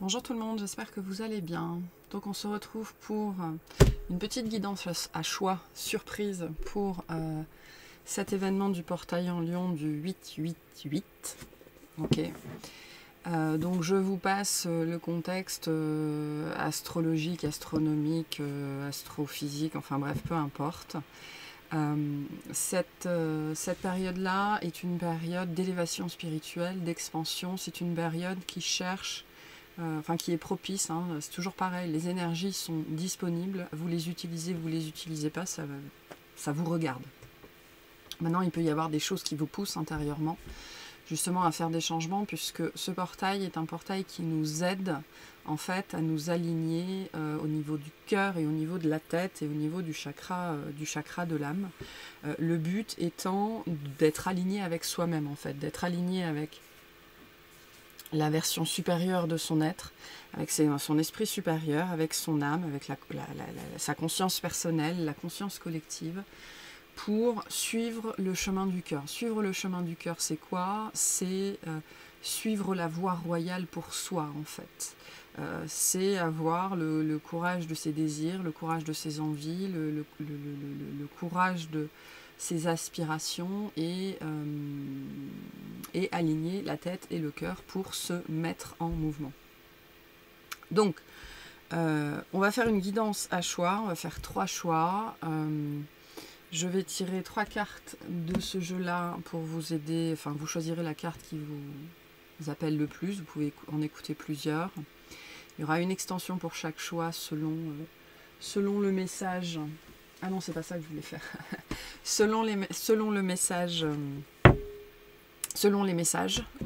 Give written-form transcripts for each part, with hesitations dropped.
Bonjour tout le monde, j'espère que vous allez bien. Donc on se retrouve pour une petite guidance à choix surprise pour cet événement du portail en Lion du 8-8-8. Ok. Donc je vous passe le contexte astrologique, astronomique, astrophysique, enfin bref, peu importe. Cette période-là est une période d'élévation spirituelle, d'expansion. C'est une période qui cherche, qui est propice. Hein, c'est toujours pareil, les énergies sont disponibles. Vous les utilisez pas, ça vous regarde. Maintenant, il peut y avoir des choses qui vous poussent intérieurement, justement à faire des changements, puisque ce portail est un portail qui nous aide en fait à nous aligner au niveau du cœur et au niveau de la tête et au niveau du chakra de l'âme. Le but étant d'être aligné avec soi-même en fait, d'être aligné avec la version supérieure de son être, avec son esprit supérieur, avec son âme, avec sa conscience personnelle, la conscience collective, pour suivre le chemin du cœur. Suivre le chemin du cœur, c'est quoi? C'est suivre la voie royale pour soi, en fait. C'est avoir le courage de ses désirs, le courage de ses envies, le courage de ses aspirations et aligner la tête et le cœur pour se mettre en mouvement. Donc, on va faire une guidance à choix, on va faire 3 choix. Je vais tirer 3 cartes de ce jeu-là pour vous aider. Enfin, vous choisirez la carte qui vous appelle le plus. Vous pouvez en écouter plusieurs. Il y aura une extension pour chaque choix selon le message. Ah non, c'est pas ça que je voulais faire. selon les messages,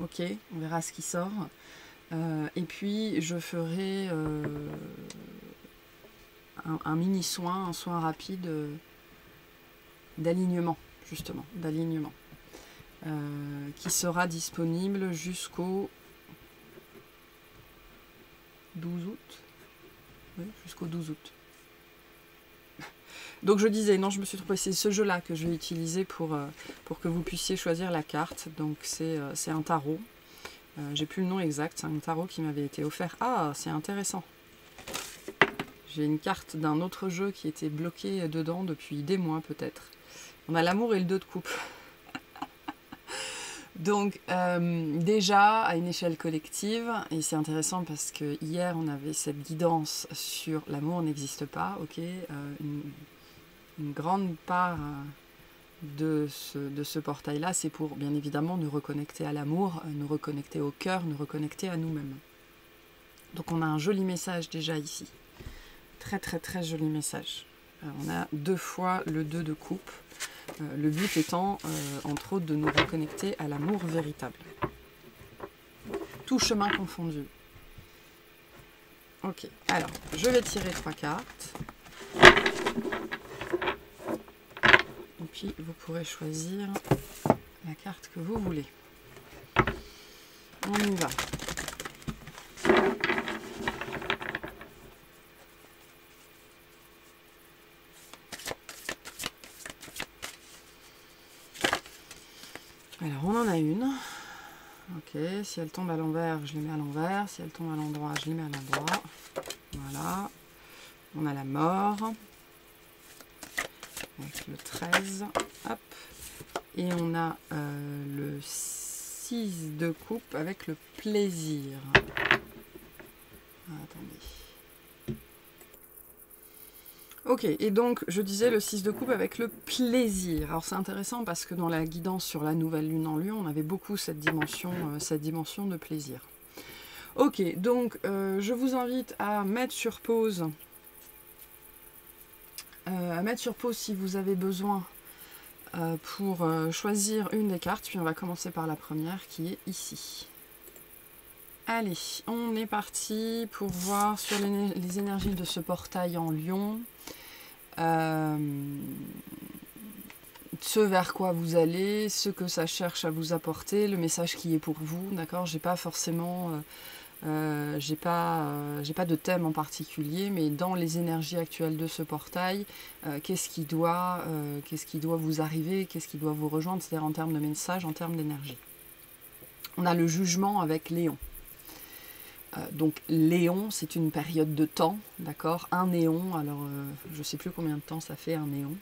ok. On verra ce qui sort. Et puis, je ferai un mini soin, un soin rapide. D'alignement, justement, d'alignement, qui sera disponible jusqu'au 12 août. Oui, jusqu'au 12 août. Donc je disais, non, je me suis trompée, c'est ce jeu-là que je vais utiliser pour que vous puissiez choisir la carte. Donc c'est un tarot. J'ai plus le nom exact, c'est un tarot qui m'avait été offert. Ah, c'est intéressant. J'ai une carte d'un autre jeu qui était bloquée dedans depuis des mois peut-être. On a l'amour et le 2 de coupe. Donc déjà à une échelle collective, et c'est intéressant parce que hier on avait cette guidance sur l'amour n'existe pas, ok, une grande part de ce portail-là, c'est pour bien évidemment nous reconnecter à l'amour, nous reconnecter au cœur, nous reconnecter à nous-mêmes. Donc on a un joli message déjà ici. Très très très joli message. On a 2 fois le 2 de coupe. Le but étant, entre autres, de nous reconnecter à l'amour véritable. Tout chemin confondu. Ok, alors, je vais tirer 3 cartes. Et puis, vous pourrez choisir la carte que vous voulez. On y va. Alors, on en a une. Ok, si elle tombe à l'envers, je les mets à l'envers. Si elle tombe à l'endroit, je les mets à l'endroit. Voilà. On a la mort. Avec le 13. Hop. Et on a le 6 de coupe avec le plaisir. Attendez. Ok, et donc je disais le 6 de coupe avec le plaisir. Alors c'est intéressant parce que dans la guidance sur la nouvelle lune en Lion, on avait beaucoup cette dimension de plaisir. Ok, donc je vous invite à mettre sur pause. Si vous avez besoin pour choisir une des cartes. Puis on va commencer par la première qui est ici. Allez, on est parti pour voir sur les énergies de ce portail en Lion. Ce vers quoi vous allez, ce que ça cherche à vous apporter, le message qui est pour vous, d'accord? J'ai pas forcément, j'ai pas de thème en particulier, mais dans les énergies actuelles de ce portail, qu'est-ce qui doit vous arriver, qu'est-ce qui doit vous rejoindre, c'est-à-dire en termes de message, en termes d'énergie. On a le jugement avec Léon. Donc l'éon, c'est une période de temps, d'accord? Un éon, alors je ne sais plus combien de temps ça fait un éon.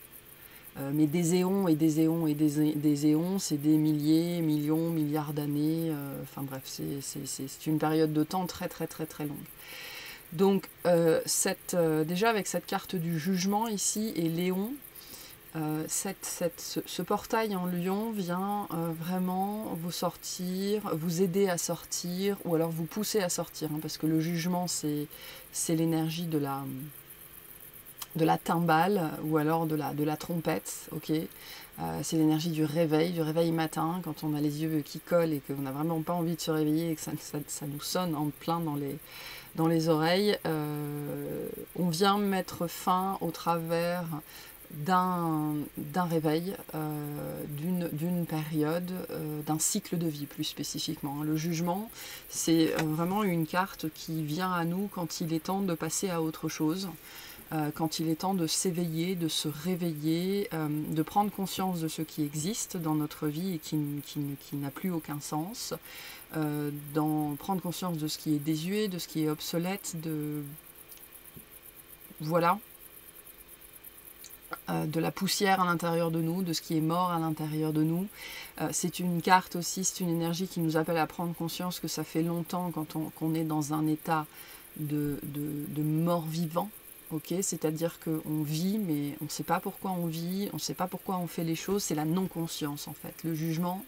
Mais des éons et des éons et des éons, c'est des milliers, millions, milliards d'années. Enfin bref, c'est une période de temps très très très très longue. Donc déjà avec cette carte du jugement ici et Léon, ce portail en lion vient vraiment vous sortir, vous aider à sortir, ou alors vous pousser à sortir, hein, parce que le jugement c'est l'énergie de la timbale ou alors de la trompette, ok. C'est l'énergie du réveil matin, quand on a les yeux qui collent et qu'on n'a vraiment pas envie de se réveiller et que ça nous sonne en plein dans les oreilles. On vient mettre fin au travers d'un réveil, d'une période, d'un cycle de vie plus spécifiquement. Le jugement, c'est vraiment une carte qui vient à nous quand il est temps de passer à autre chose. Quand il est temps de s'éveiller, de se réveiller, de prendre conscience de ce qui existe dans notre vie et qui n'a plus aucun sens, d'en prendre conscience de ce qui est désuet, de ce qui est obsolète, voilà, de la poussière à l'intérieur de nous, de ce qui est mort à l'intérieur de nous. C'est une carte aussi, c'est une énergie qui nous appelle à prendre conscience que ça fait longtemps qu'on est dans un état de mort-vivant. Okay, c'est-à-dire qu'on vit, mais on ne sait pas pourquoi on vit, on ne sait pas pourquoi on fait les choses, c'est la non-conscience en fait. Le jugement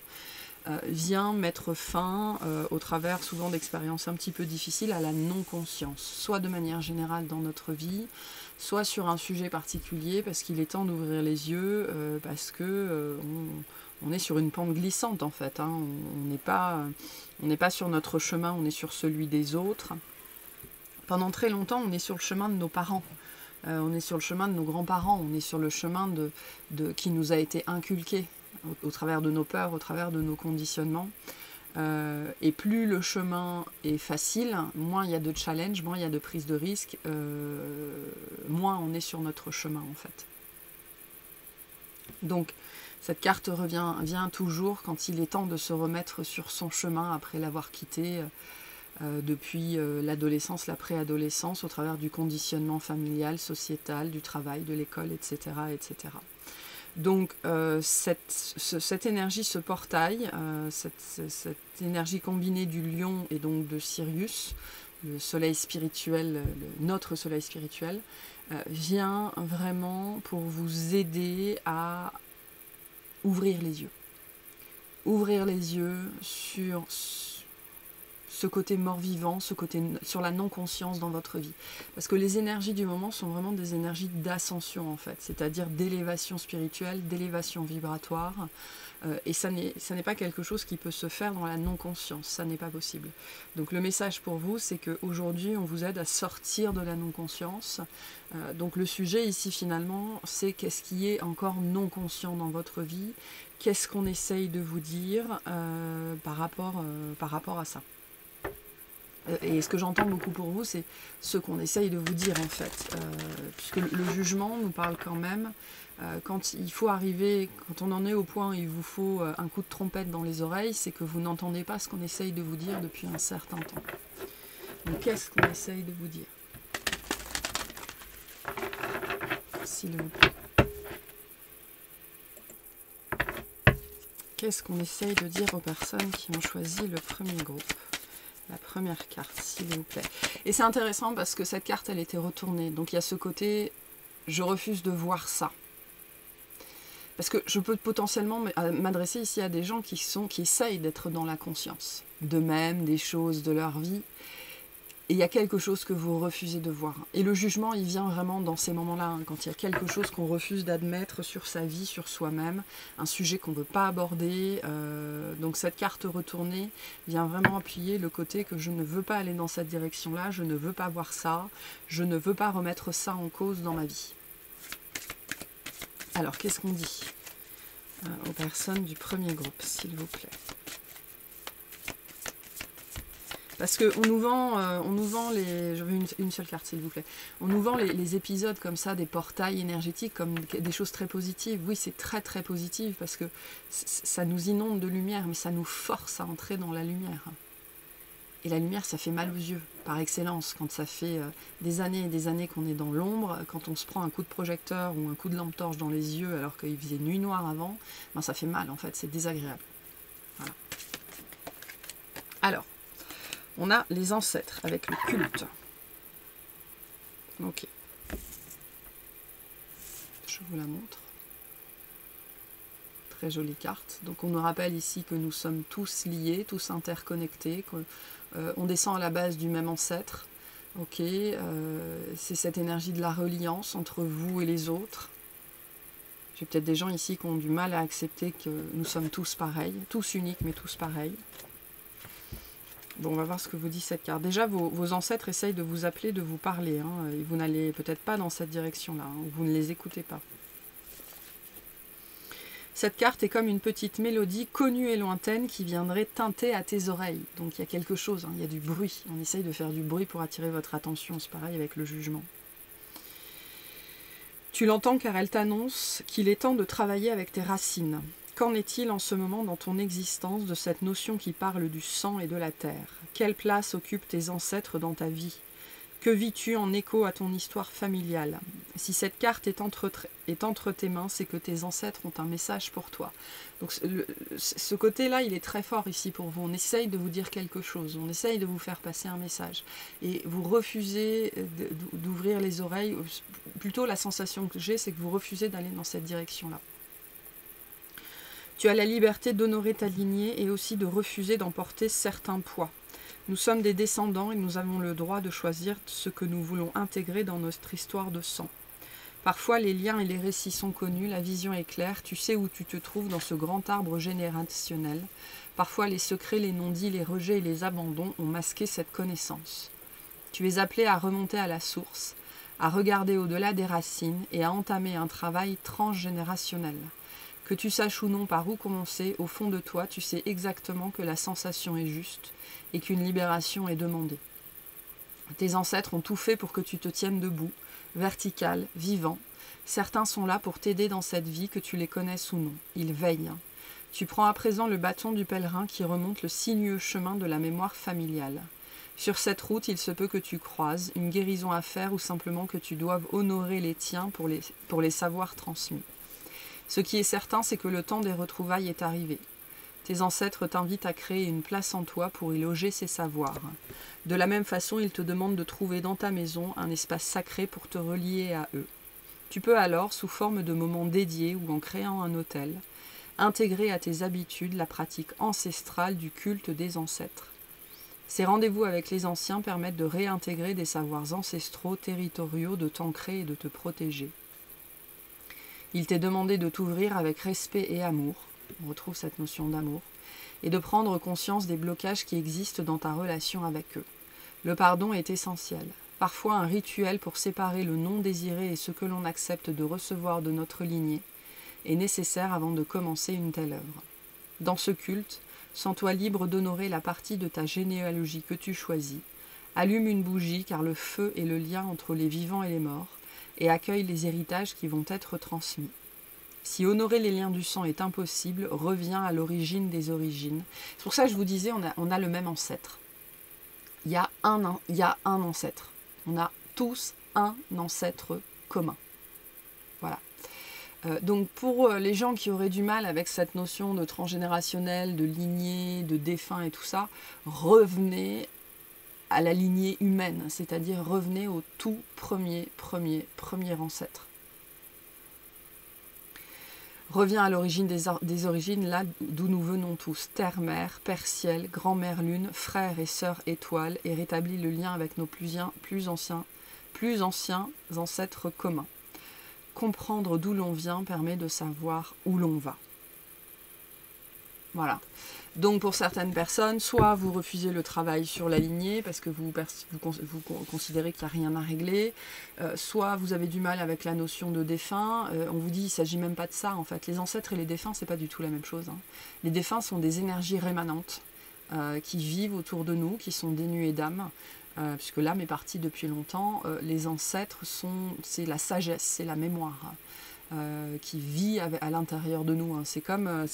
vient mettre fin, au travers souvent d'expériences un petit peu difficiles, à la non-conscience, soit de manière générale dans notre vie, soit sur un sujet particulier, parce qu'il est temps d'ouvrir les yeux, parce que on est sur une pente glissante en fait, hein. On n'est pas sur notre chemin, on est sur celui des autres. Pendant très longtemps, on est sur le chemin de nos parents, on est sur le chemin de nos grands-parents, on est sur le chemin qui nous a été inculqué au travers de nos peurs, au travers de nos conditionnements. Et plus le chemin est facile, moins il y a de challenge, moins il y a de prise de risque, moins on est sur notre chemin en fait. Donc cette carte vient toujours quand il est temps de se remettre sur son chemin après l'avoir quitté, depuis l'adolescence, la préadolescence, au travers du conditionnement familial, sociétal, du travail, de l'école, etc., etc. Donc cette énergie, ce portail, cette énergie combinée du lion et donc de Sirius, le soleil spirituel, notre soleil spirituel, vient vraiment pour vous aider à ouvrir les yeux. Ouvrir les yeux sur ce côté mort-vivant, ce côté sur la non-conscience dans votre vie. Parce que les énergies du moment sont vraiment des énergies d'ascension en fait, c'est-à-dire d'élévation spirituelle, d'élévation vibratoire, et ça n'est pas quelque chose qui peut se faire dans la non-conscience, ça n'est pas possible. Donc le message pour vous, c'est qu'aujourd'hui, on vous aide à sortir de la non-conscience. Donc le sujet ici finalement, c'est qu'est-ce qui est encore non-conscient dans votre vie, qu'est-ce qu'on essaye de vous dire par rapport à ça. Et ce que j'entends beaucoup pour vous, c'est ce qu'on essaye de vous dire en fait. Puisque le jugement nous parle quand même, quand il faut arriver, quand on en est au point où il vous faut un coup de trompette dans les oreilles, c'est que vous n'entendez pas ce qu'on essaye de vous dire depuis un certain temps. Donc qu'est-ce qu'on essaye de vous dire? S'il vous plaît. Qu'est-ce qu'on essaye de dire aux personnes qui ont choisi le premier groupe? La première carte, s'il vous plaît. Et c'est intéressant parce que cette carte, elle était retournée. Donc il y a ce côté, je refuse de voir ça. Parce que je peux potentiellement m'adresser ici à des gens qui essayent d'être dans la conscience d'eux-mêmes, des choses de leur vie. Et il y a quelque chose que vous refusez de voir. Et le jugement, il vient vraiment dans ces moments-là, hein, quand il y a quelque chose qu'on refuse d'admettre sur sa vie, sur soi-même, un sujet qu'on ne veut pas aborder. Donc cette carte retournée vient vraiment appuyer le côté que je ne veux pas aller dans cette direction-là, je ne veux pas voir ça, je ne veux pas remettre ça en cause dans ma vie. Alors, qu'est-ce qu'on dit aux personnes du premier groupe, s'il vous plaît? Parce qu'on nous vend les... Je veux une seule carte, s'il vous plaît. On nous vend les épisodes comme ça, des portails énergétiques, comme des choses très positives. Oui, c'est très très positif, parce que ça nous inonde de lumière, mais ça nous force à entrer dans la lumière. Et la lumière, ça fait mal aux yeux, par excellence. Quand ça fait des années et des années qu'on est dans l'ombre, quand on se prend un coup de projecteur ou un coup de lampe torche dans les yeux alors qu'il faisait nuit noire avant, ben ça fait mal en fait, c'est désagréable. Voilà. Alors, on a les ancêtres avec le culte. Ok. Je vous la montre. Très jolie carte. Donc on nous rappelle ici que nous sommes tous liés, tous interconnectés, qu'on descend à la base du même ancêtre. Ok, c'est cette énergie de la reliance entre vous et les autres. J'ai peut-être des gens ici qui ont du mal à accepter que nous sommes tous pareils, tous uniques mais tous pareils. Bon, on va voir ce que vous dit cette carte. Déjà, vos ancêtres essayent de vous appeler, de vous parler. Hein, et vous n'allez peut-être pas dans cette direction-là, hein, ou vous ne les écoutez pas. Cette carte est comme une petite mélodie connue et lointaine qui viendrait teinter à tes oreilles. Donc il y a quelque chose, hein, il y a du bruit. On essaye de faire du bruit pour attirer votre attention. C'est pareil avec le jugement. Tu l'entends car elle t'annonce qu'il est temps de travailler avec tes racines. Qu'en est-il en ce moment dans ton existence de cette notion qui parle du sang et de la terre? Quelle place occupent tes ancêtres dans ta vie? Que vis-tu en écho à ton histoire familiale? Si cette carte est entre tes mains, c'est que tes ancêtres ont un message pour toi. Donc ce côté-là, il est très fort ici pour vous. On essaye de vous dire quelque chose, on essaye de vous faire passer un message. Et vous refusez d'ouvrir les oreilles. Plutôt la sensation que j'ai, c'est que vous refusez d'aller dans cette direction-là. Tu as la liberté d'honorer ta lignée et aussi de refuser d'emporter certains poids. Nous sommes des descendants et nous avons le droit de choisir ce que nous voulons intégrer dans notre histoire de sang. Parfois, les liens et les récits sont connus, la vision est claire, tu sais où tu te trouves dans ce grand arbre générationnel. Parfois, les secrets, les non-dits, les rejets et les abandons ont masqué cette connaissance. Tu es appelé à remonter à la source, à regarder au-delà des racines et à entamer un travail transgénérationnel. Que tu saches ou non par où commencer, au fond de toi, tu sais exactement que la sensation est juste et qu'une libération est demandée. Tes ancêtres ont tout fait pour que tu te tiennes debout, vertical, vivant. Certains sont là pour t'aider dans cette vie, que tu les connaisses ou non. Ils veillent. Tu prends à présent le bâton du pèlerin qui remonte le sinueux chemin de la mémoire familiale. Sur cette route, il se peut que tu croises une guérison à faire ou simplement que tu doives honorer les tiens pour les savoirs transmis. Ce qui est certain, c'est que le temps des retrouvailles est arrivé. Tes ancêtres t'invitent à créer une place en toi pour y loger ces savoirs. De la même façon, ils te demandent de trouver dans ta maison un espace sacré pour te relier à eux. Tu peux alors, sous forme de moments dédiés ou en créant un autel, intégrer à tes habitudes la pratique ancestrale du culte des ancêtres. Ces rendez-vous avec les anciens permettent de réintégrer des savoirs ancestraux territoriaux, de t'ancrer et de te protéger. Il t'est demandé de t'ouvrir avec respect et amour, on retrouve cette notion d'amour, et de prendre conscience des blocages qui existent dans ta relation avec eux. Le pardon est essentiel. Parfois un rituel pour séparer le non désiré et ce que l'on accepte de recevoir de notre lignée est nécessaire avant de commencer une telle œuvre. Dans ce culte, sens-toi libre d'honorer la partie de ta généalogie que tu choisis. Allume une bougie car le feu est le lien entre les vivants et les morts, et accueille les héritages qui vont être transmis. Si honorer les liens du sang est impossible, reviens à l'origine des origines. C'est pour ça que je vous disais, on a le même ancêtre. Il y a un ancêtre. On a tous un ancêtre commun. Voilà. Donc pour les gens qui auraient du mal avec cette notion de transgénérationnel, de lignée, de défunt et tout ça, revenez à la lignée humaine, c'est-à-dire revenez au tout premier ancêtre. Reviens à l'origine des origines, là d'où nous venons tous, terre-mère, père-ciel, grand-mère lune, frère et sœur étoile, et rétablis le lien avec nos plus anciens ancêtres communs. Comprendre d'où l'on vient permet de savoir où l'on va. Voilà. Donc pour certaines personnes, soit vous refusez le travail sur la lignée parce que vous considérez qu'il n'y a rien à régler, soit vous avez du mal avec la notion de défunt. On vous dit qu'il ne s'agit même pas de ça en fait. Les ancêtres et les défunts, c'est pas du tout la même chose. Hein. Les défunts sont des énergies rémanentes qui vivent autour de nous, qui sont dénuées d'âme. Puisque l'âme est partie depuis longtemps. Les ancêtres c'est la sagesse, c'est la mémoire qui vit à l'intérieur de nous. Hein. C'est comme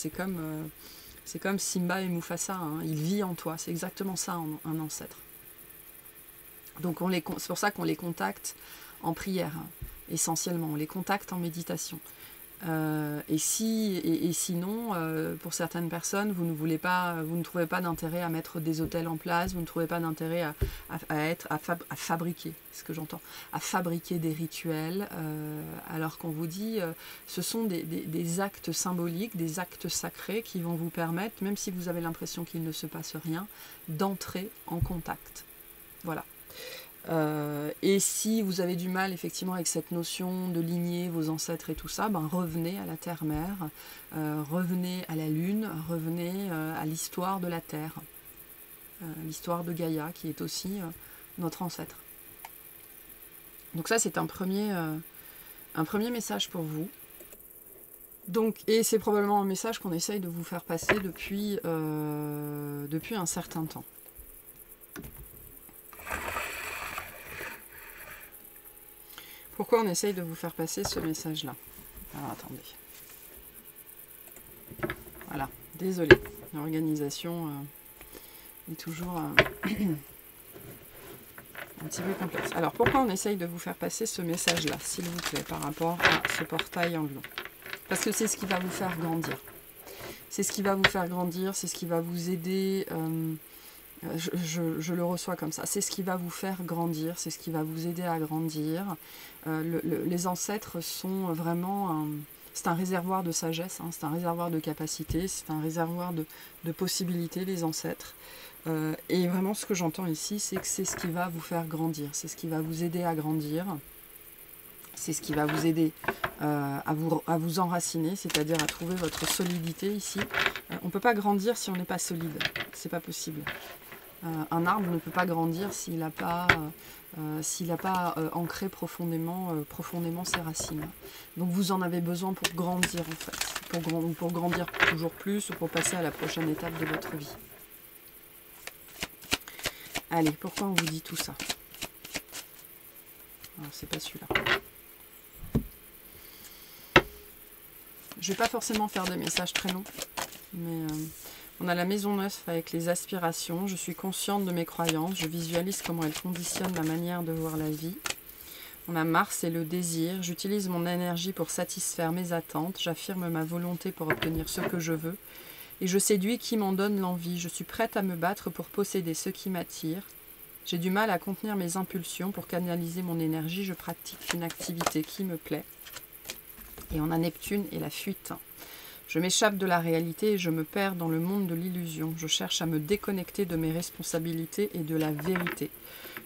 C'est comme Simba et Mufasa, hein, il vit en toi, c'est exactement ça un ancêtre. Donc c'est pour ça qu'on les contacte en prière, hein, essentiellement, on les contacte en méditation. Et sinon, pour certaines personnes, vous ne trouvez pas d'intérêt à mettre des hôtels en place, vous ne trouvez pas d'intérêt à fabriquer, ce que j'entends, à fabriquer des rituels, alors qu'on vous dit, ce sont des actes symboliques, des actes sacrés qui vont vous permettre, même si vous avez l'impression qu'il ne se passe rien, d'entrer en contact. Voilà. Et si vous avez du mal effectivement avec cette notion de lignée, vos ancêtres et tout ça, ben revenez à la terre-mère, revenez à la lune, revenez à l'histoire de la terre, l'histoire de Gaïa qui est aussi notre ancêtre. Donc ça c'est un premier message pour vous. Donc, et c'est probablement un message qu'on essaye de vous faire passer depuis un certain temps. Pourquoi on essaye de vous faire passer ce message-là? Alors, attendez. Voilà, désolé. L'organisation est toujours un petit peu complexe. Alors, pourquoi on essaye de vous faire passer ce message-là, s'il vous plaît, par rapport à ce portail en bleu? Parce que c'est ce qui va vous faire grandir. C'est ce qui va vous faire grandir, c'est ce qui va vous aider... Je le reçois comme ça. C'est ce qui va vous faire grandir, c'est ce qui va vous aider à grandir. Les ancêtres sont vraiment... c'est un réservoir de sagesse, hein, c'est un réservoir de capacité, c'est un réservoir de possibilités, les ancêtres. Et vraiment, ce que j'entends ici, c'est que c'est ce qui va vous faire grandir, c'est ce qui va vous aider à grandir. C'est ce qui va vous aider à vous enraciner, c'est-à-dire à trouver votre solidité ici. On ne peut pas grandir si on n'est pas solide, c'est pas possible. Un arbre ne peut pas grandir s'il n'a pas, ancré profondément ses racines. Donc vous en avez besoin pour grandir en fait, pour grandir toujours plus ou pour passer à la prochaine étape de votre vie. Allez, pourquoi on vous dit tout ça? Alors c'est pas celui-là. Je ne vais pas forcément faire des messages très longs, mais on a la maison 9 avec les aspirations. Je suis consciente de mes croyances, je visualise comment elles conditionnent ma manière de voir la vie. On a Mars et le désir. J'utilise mon énergie pour satisfaire mes attentes. J'affirme ma volonté pour obtenir ce que je veux. Et je séduis qui m'en donne l'envie. Je suis prête à me battre pour posséder ce qui m'attire. J'ai du mal à contenir mes impulsions. Pour canaliser mon énergie, je pratique une activité qui me plaît. Et on a Neptune et la fuite. Je m'échappe de la réalité et je me perds dans le monde de l'illusion. Je cherche à me déconnecter de mes responsabilités et de la vérité.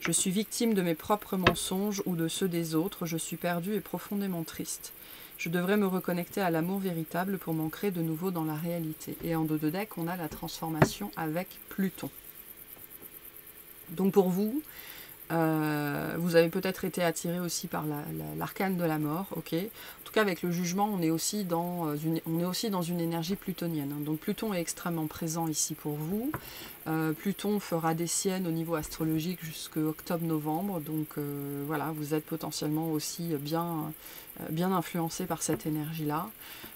Je suis victime de mes propres mensonges ou de ceux des autres. Je suis perdue et profondément triste. Je devrais me reconnecter à l'amour véritable pour m'ancrer de nouveau dans la réalité. Et en dos de deck, on a la transformation avec Pluton. Donc pour vous, vous avez peut-être été attiré aussi par l'arcane de la mort, ok. En tout cas, avec le jugement, on est aussi dans une énergie plutonienne. Hein. Donc Pluton est extrêmement présent ici pour vous. Pluton fera des siennes au niveau astrologique jusqu'à octobre-novembre. Donc voilà, vous êtes potentiellement aussi bien influencé par cette énergie-là.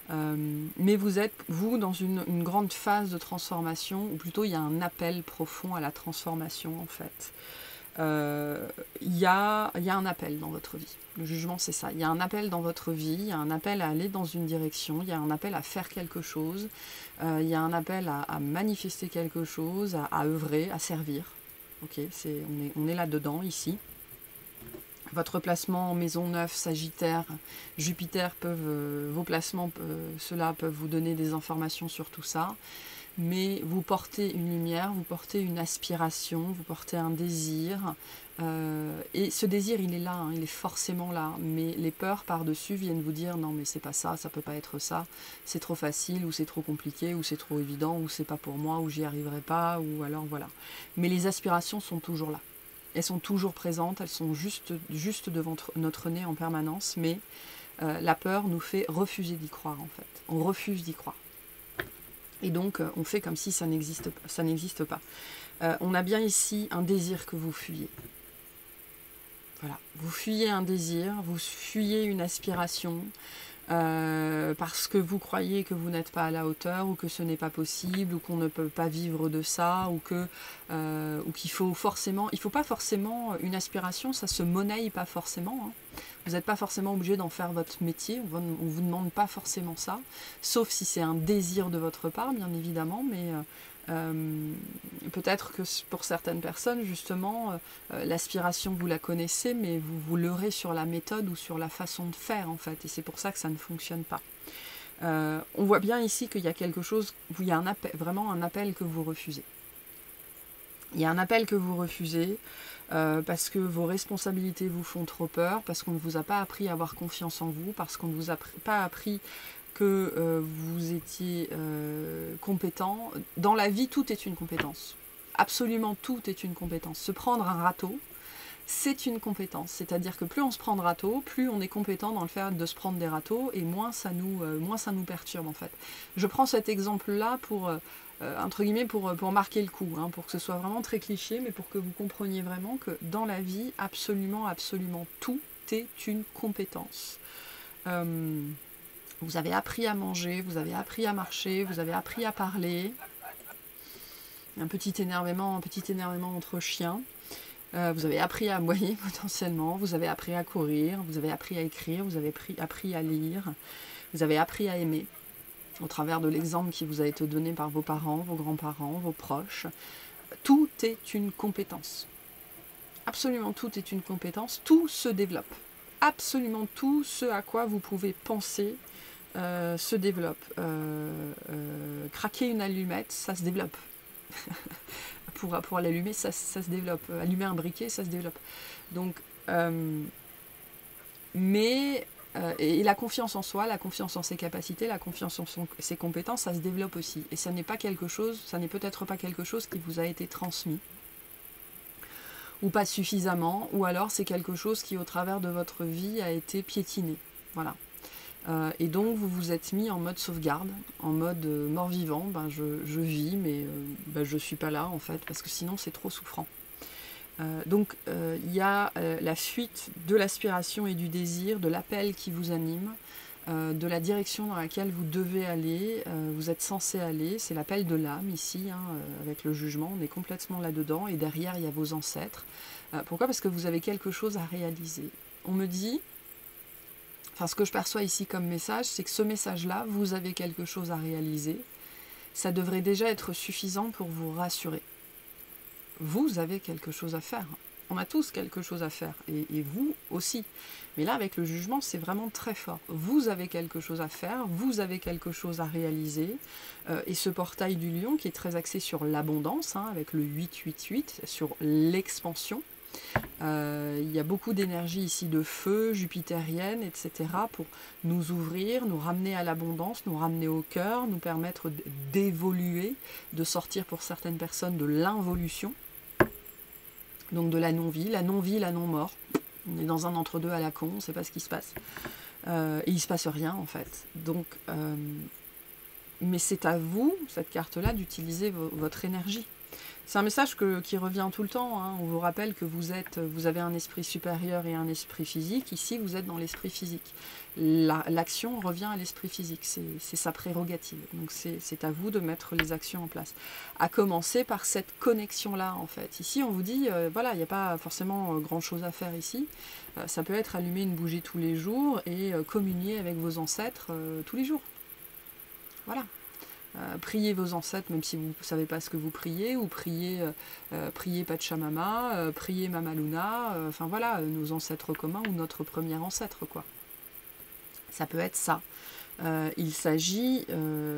Mais vous êtes, vous, dans une grande phase de transformation, ou plutôt il y a un appel profond à la transformation en fait. Il y a un appel dans votre vie. Le jugement, c'est ça. Il y a un appel dans votre vie, il y a un appel à aller dans une direction, il y a un appel à faire quelque chose, il y a un appel à manifester quelque chose, à œuvrer, à servir. Ok, on est là-dedans, ici. Votre placement en maison 9, Sagittaire, Jupiter, vos placements, ceux-là peuvent vous donner des informations sur tout ça. Mais vous portez une lumière, vous portez une aspiration, vous portez un désir. Et ce désir, il est là, hein, il est forcément là. Mais les peurs par-dessus viennent vous dire non mais c'est pas ça, ça peut pas être ça, c'est trop facile, ou c'est trop compliqué, ou c'est trop évident, ou c'est pas pour moi, ou j'y arriverai pas, ou alors voilà. Mais les aspirations sont toujours là. Elles sont toujours présentes, elles sont juste devant notre nez en permanence, mais la peur nous fait refuser d'y croire en fait. On refuse d'y croire. Et donc, on fait comme si ça n'existe pas. On a bien ici un désir que vous fuyez. Voilà. Vous fuyez un désir, vous fuyez une aspiration, parce que vous croyez que vous n'êtes pas à la hauteur, ou que ce n'est pas possible, ou qu'on ne peut pas vivre de ça, ou qu'il faut forcément... Il ne faut pas forcément... Une aspiration, ça se monnaie pas forcément. Hein. Vous n'êtes pas forcément obligé d'en faire votre métier, on ne vous demande pas forcément ça, sauf si c'est un désir de votre part, bien évidemment, mais... peut-être que pour certaines personnes, justement, l'aspiration, vous la connaissez, mais vous leurrez sur la méthode ou sur la façon de faire, en fait, et c'est pour ça que ça ne fonctionne pas. On voit bien ici qu'il y a quelque chose, il y a vraiment un appel que vous refusez. Il y a un appel que vous refusez parce que vos responsabilités vous font trop peur, parce qu'on ne vous a pas appris à avoir confiance en vous, parce qu'on ne vous a pas appris que vous étiez compétent. Dans la vie, tout est une compétence. Absolument tout est une compétence. Se prendre un râteau, c'est une compétence. C'est-à-dire que plus on se prend de râteaux, plus on est compétent dans le fait de se prendre des râteaux, et moins ça nous perturbe, en fait. Je prends cet exemple-là pour, entre guillemets, pour marquer le coup, hein, pour que ce soit vraiment très cliché, mais pour que vous compreniez vraiment que dans la vie, absolument, absolument tout est une compétence. Vous avez appris à manger, vous avez appris à marcher, vous avez appris à parler. Un petit énervement entre chiens. Vous avez appris à aboyer potentiellement, vous avez appris à courir, vous avez appris à écrire, vous avez appris à lire, vous avez appris à aimer, au travers de l'exemple qui vous a été donné par vos parents, vos grands-parents, vos proches. Tout est une compétence. Absolument tout est une compétence, tout se développe. Absolument tout ce à quoi vous pouvez penser se développe. Craquer une allumette, ça se développe. pour l'allumer, ça se développe. Allumer un briquet, ça se développe. Donc, et la confiance en soi, la confiance en ses capacités, la confiance en ses compétences, ça se développe aussi. Et ça n'est pas quelque chose, ça n'est peut-être pas quelque chose qui vous a été transmis, ou pas suffisamment, ou alors c'est quelque chose qui, au travers de votre vie, a été piétiné. Voilà. Et donc vous vous êtes mis en mode sauvegarde, en mode mort-vivant, je vis, mais je ne suis pas là en fait, parce que sinon c'est trop souffrant. Donc il y a la fuite de l'aspiration et du désir, de l'appel qui vous anime, de la direction dans laquelle vous devez aller, vous êtes censé aller, c'est l'appel de l'âme ici, hein, avec le jugement, on est complètement là-dedans, et derrière il y a vos ancêtres. Pourquoi ? Parce que vous avez quelque chose à réaliser. On me dit... Enfin, ce que je perçois ici comme message, c'est que ce message-là, vous avez quelque chose à réaliser. Ça devrait déjà être suffisant pour vous rassurer. Vous avez quelque chose à faire. On a tous quelque chose à faire. Et vous aussi. Mais là, avec le jugement, c'est vraiment très fort. Vous avez quelque chose à faire. Vous avez quelque chose à réaliser. Et ce portail du lion, qui est très axé sur l'abondance, hein, avec le 888, sur l'expansion. Il y a beaucoup d'énergie ici de feu, jupitérienne, etc. pour nous ouvrir, nous ramener à l'abondance, nous ramener au cœur, nous permettre d'évoluer, de sortir pour certaines personnes de l'involution, donc de la non-vie, la non-mort. On est dans un entre-deux à la con, on ne sait pas ce qui se passe. Et il ne se passe rien en fait. Donc, mais c'est à vous, cette carte-là, d'utiliser votre énergie. C'est un message qui revient tout le temps. Hein. On vous rappelle que vous avez un esprit supérieur et un esprit physique. Ici, vous êtes dans l'esprit physique. L'action revient à l'esprit physique. C'est sa prérogative. Donc, c'est à vous de mettre les actions en place. À commencer par cette connexion-là, en fait. Ici, on vous dit, voilà, il n'y a pas forcément grand-chose à faire ici. Ça peut être allumer une bougie tous les jours et communier avec vos ancêtres tous les jours. Voilà. Priez vos ancêtres même si vous ne savez pas ce que vous priez, ou priez Pachamama, priez Mama Luna, enfin voilà, nos ancêtres communs ou notre premier ancêtre, quoi. Ça peut être ça. Il s'agit,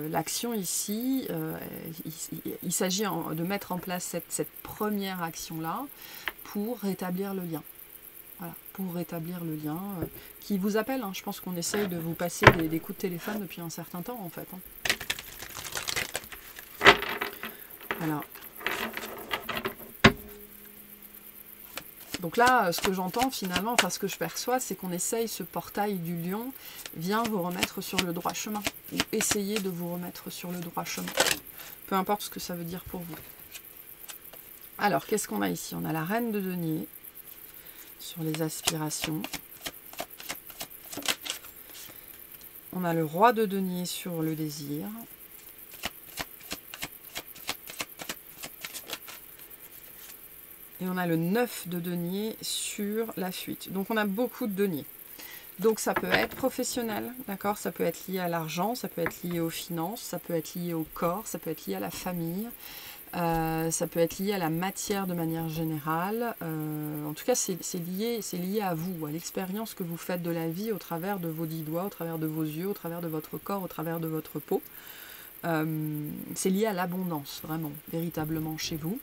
l'action ici, il s'agit de mettre en place cette première action-là pour rétablir le lien. Voilà, pour rétablir le lien qui vous appelle. Hein. Je pense qu'on essaye de vous passer des coups de téléphone depuis un certain temps, en fait. Hein. Alors, donc là, ce que j'entends finalement, enfin ce que je perçois, c'est qu'on essaye, ce portail du lion vient vous remettre sur le droit chemin, ou essayer de vous remettre sur le droit chemin. Peu importe ce que ça veut dire pour vous. Alors, qu'est-ce qu'on a ici? On a la reine de denier sur les aspirations. On a le roi de denier sur le désir. Et on a le 9 de denier sur la fuite. Donc on a beaucoup de deniers. Donc ça peut être professionnel, d'accord? Ça peut être lié à l'argent, ça peut être lié aux finances, ça peut être lié au corps, ça peut être lié à la famille, ça peut être lié à la matière de manière générale. En tout cas, c'est lié à vous, à l'expérience que vous faites de la vie au travers de vos 10 doigts, au travers de vos yeux, au travers de votre corps, au travers de votre peau. C'est lié à l'abondance, vraiment, véritablement chez vous.